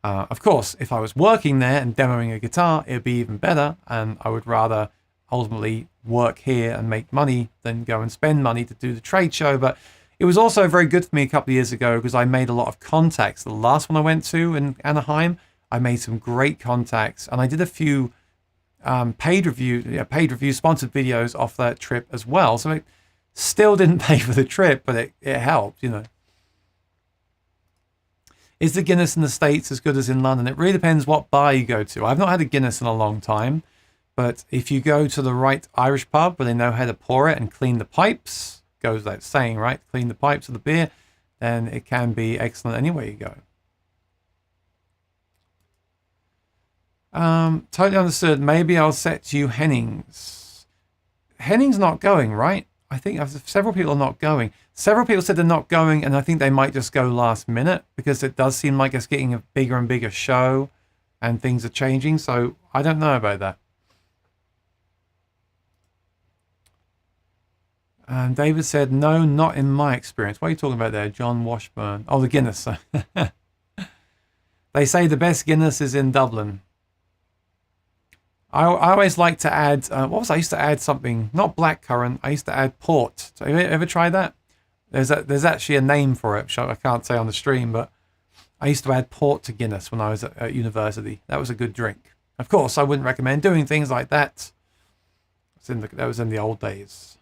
Of course, if I was working there and demoing a guitar, it would be even better, and I would rather ultimately work here and make money than go and spend money to do the trade show. But it was also very good for me a couple of years ago because I made a lot of contacts. The last one I went to in Anaheim, I made some great contacts, and I did a few paid review sponsored videos off that trip as well. So it still didn't pay for the trip, but it helped, Is the Guinness in the States as good as in London? It really depends what bar you go to. I've not had a Guinness in a long time, but if you go to the right Irish pub where they know how to pour it and clean the pipes, goes without saying, right? Clean the pipes of the beer, then it can be excellent anywhere you go. Totally understood. Maybe I'll set you Hennings. Henning's not going, right? I think several people are not going. Several people said they're not going, and I think they might just go last minute because it does seem like it's getting a bigger and bigger show. and things are changing. So I don't know about that. And David said, no, not in my experience. What are you talking about there, John Washburn? Oh, the Guinness. They say the best Guinness is in Dublin. I always like to add, I used to add something, not blackcurrant, I used to add port. So have you ever tried that? There's actually a name for it, which I can't say on the stream, but I used to add port to Guinness when I was at university. That was a good drink. Of course, I wouldn't recommend doing things like that. That was in the old days.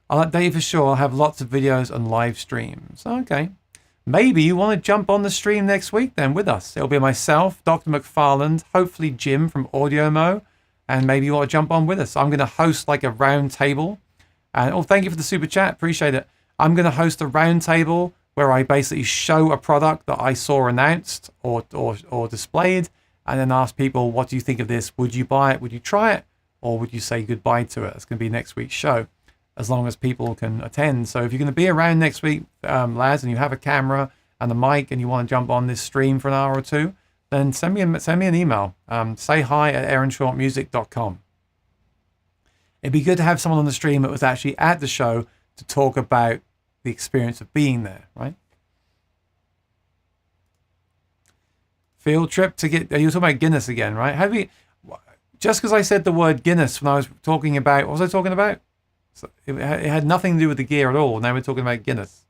I'll update for sure. I'll have lots of videos and live streams. Okay. Maybe you want to jump on the stream next week then with us. It'll be myself, Dr. McFarland, hopefully Jim from AudioMo, and maybe you want to jump on with us. I'm going to host like a round table. And oh, thank you for the super chat. Appreciate it. I'm going to host a round table where I basically show a product that I saw announced or displayed, and then ask people, what do you think of this? Would you buy it? Would you try it? Or would you say goodbye to it? It's going to be next week's show, as long as people can attend. So if you're going to be around next week, Laz, and you have a camera and a mic and you want to jump on this stream for an hour or two, then send me an email. Say hi at aaronshortmusic.com. It'd be good to have someone on the stream that was actually at the show to talk about the experience of being there, right? Field trip to get, you're talking about Guinness again, right? Just because I said the word Guinness when I was talking about, what was I talking about? So it had nothing to do with the gear at all. Now we're talking about Guinness.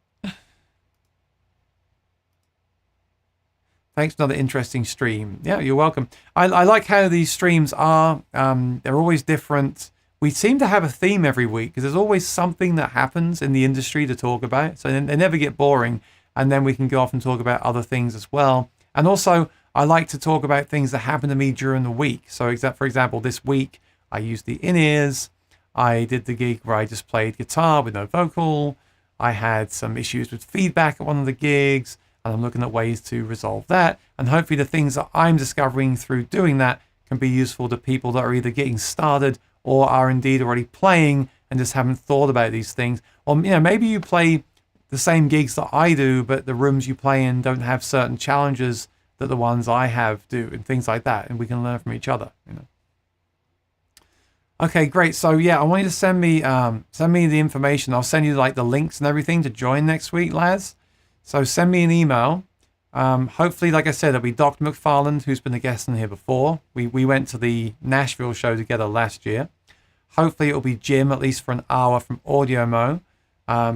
Thanks for another interesting stream. Yeah, you're welcome. I like how these streams are. They're always different. We seem to have a theme every week because there's always something that happens in the industry to talk about. So they never get boring. And then we can go off and talk about other things as well. And also, I like to talk about things that happen to me during the week. So for example, this week, I used the in-ears. I did the gig where I just played guitar with no vocal. I had some issues with feedback at one of the gigs, and I'm looking at ways to resolve that. And hopefully the things that I'm discovering through doing that can be useful to people that are either getting started or are indeed already playing and just haven't thought about these things. Or maybe you play the same gigs that I do, but the rooms you play in don't have certain challenges that the ones I have do, and things like that. And we can learn from each other, Okay, great. So yeah, I want you to send me the information. I'll send you like the links and everything to join next week, Laz. So send me an email. Hopefully, like I said, it'll be Dr. McFarland, who's been a guest in here before. We went to the Nashville show together last year. Hopefully it'll be Jim, at least for an hour, from AudioMo,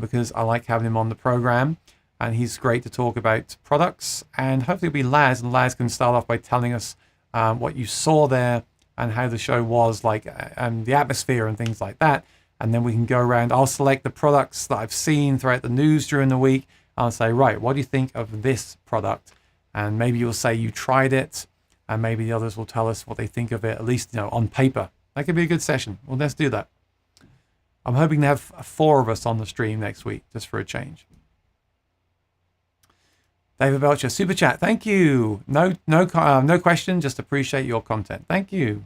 because I like having him on the program. And he's great to talk about products. And hopefully it'll be Laz, and Laz can start off by telling us what you saw there and how the show was, like, and the atmosphere and things like that. And then we can go around. I'll select the products that I've seen throughout the news during the week. I'll say, right, what do you think of this product? And maybe you'll say you tried it, and maybe the others will tell us what they think of it, at least, on paper. That could be a good session. Well, let's do that. I'm hoping to have 4 of us on the stream next week, just for a change. David Belcher, super chat. Thank you. No question. Just appreciate your content. Thank you.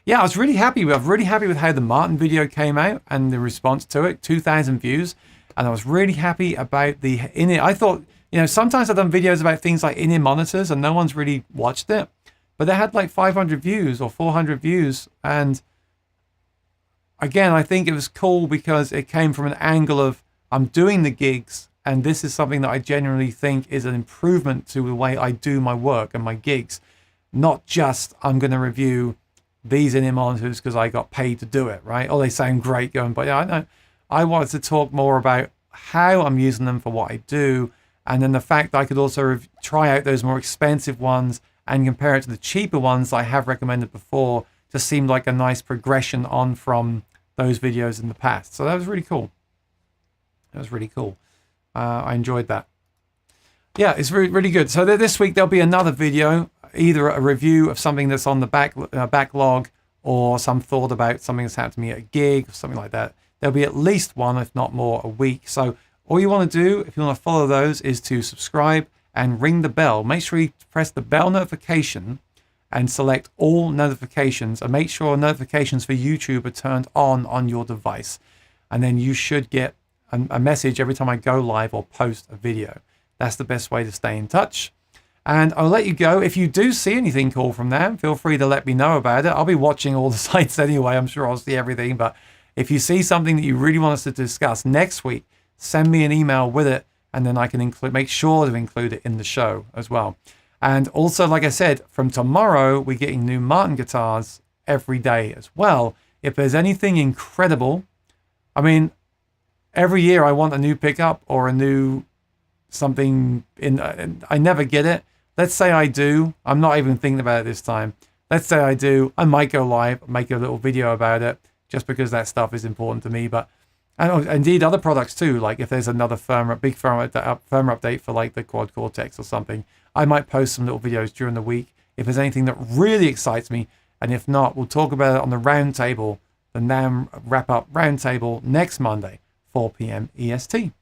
Yeah, I was really happy. I'm really happy with how the Martin video came out and the response to it. 2,000 views, and I was really happy about the in-ear. I thought, sometimes I've done videos about things like in-ear monitors, and no one's really watched it, but they had like 500 views or 400 views, and again, I think it was cool because it came from an angle of I'm doing the gigs. And this is something that I genuinely think is an improvement to the way I do my work and my gigs. Not just I'm going to review these in-ear monitors because I got paid to do it, right? Oh, they sound great going, but yeah, I know. I wanted to talk more about how I'm using them for what I do. And then the fact that I could also try out those more expensive ones and compare it to the cheaper ones I have recommended before just seemed like a nice progression on from those videos in the past. So that was really cool. I enjoyed that. Yeah, it's really good. So this week there'll be another video, either a review of something that's on the backlog, or some thought about something that's happened to me at a gig or something like that. There'll be at least one, if not more, a week. So all you want to do, if you want to follow those, is to subscribe and ring the bell. Make sure you press the bell notification and select all notifications, and make sure notifications for YouTube are turned on your device. And then you should get a message every time I go live or post a video. That's the best way to stay in touch. And I'll let you go. If you do see anything cool from them, feel free to let me know about it. I'll be watching all the sites anyway. I'm sure I'll see everything. But if you see something that you really want us to discuss next week, send me an email with it, and then I can make sure to include it in the show as well. And also, like I said, from tomorrow, we're getting new Martin guitars every day as well. If there's anything incredible, I mean, every year I want a new pickup or a new something I never get it. Let's say I do. I'm not even thinking about it this time. Let's say I do. I might go live, make a little video about it, just because that stuff is important to me. But and indeed other products too. Like if there's another big firmware update for like the Quad Cortex or something, I might post some little videos during the week if there's anything that really excites me. And if not, we'll talk about it on the roundtable, the NAMM wrap-up roundtable next Monday, 4 p.m. EST.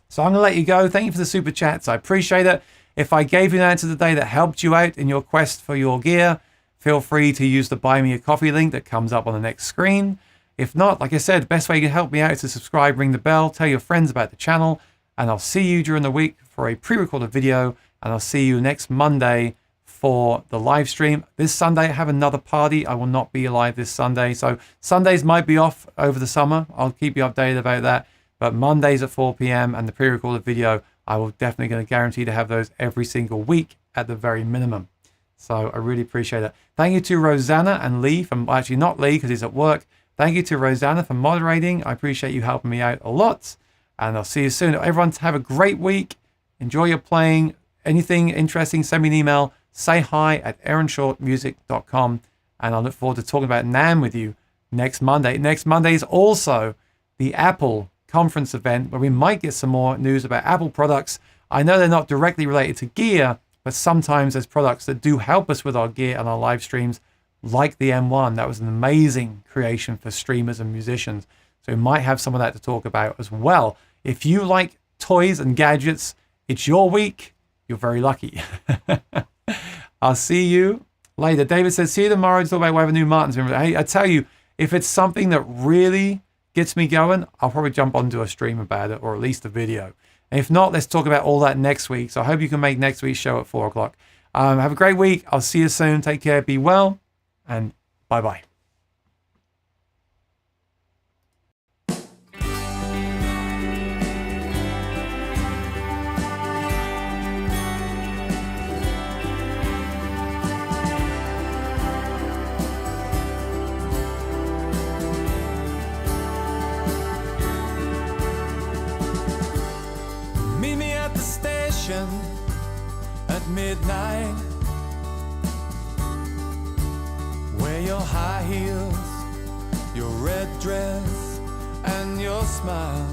So I'm going to let you go. Thank you for the super chats. I appreciate it. If I gave you an answer today that helped you out in your quest for your gear, feel free to use the Buy Me a Coffee link that comes up on the next screen. If not, like I said, the best way you can help me out is to subscribe, ring the bell, tell your friends about the channel, and I'll see you during the week for a pre-recorded video, and I'll see you next Monday for the live stream. This Sunday, I have another party. I will not be live this Sunday, so Sundays might be off over the summer. I'll keep you updated about that, but Mondays at 4 p.m. and the pre-recorded video, I will definitely going to guarantee to have those every single week at the very minimum. So I really appreciate it. Thank you to Rosanna and Lee from, actually not Lee because he's at work. Thank you to Rosanna for moderating. I appreciate you helping me out a lot. And I'll see you soon. Everyone have a great week. Enjoy your playing. Anything interesting, send me an email. Say hi at aaronshortmusic.com. And I look forward to talking about NAMM with you next Monday. Next Monday is also the Apple conference event where we might get some more news about Apple products. I know they're not directly related to gear, but sometimes there's products that do help us with our gear and our live streams, like the M1. That was an amazing creation for streamers and musicians. So we might have some of that to talk about as well. If you like toys and gadgets, it's your week. You're very lucky. I'll see you later. David says, see you tomorrow to talk about whether new Martin's been. Hey, I tell you, if it's something that really gets me going, I'll probably jump onto a stream about it, or at least a video. And if not, let's talk about all that next week. So I hope you can make next week's show at 4 o'clock. Have a great week. I'll see you soon. Take care. Be well. And bye-bye. Meet me at the station at midnight. Wear your high heels, your red dress, and your smile.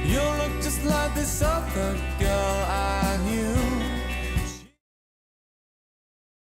You look just like this other girl I knew.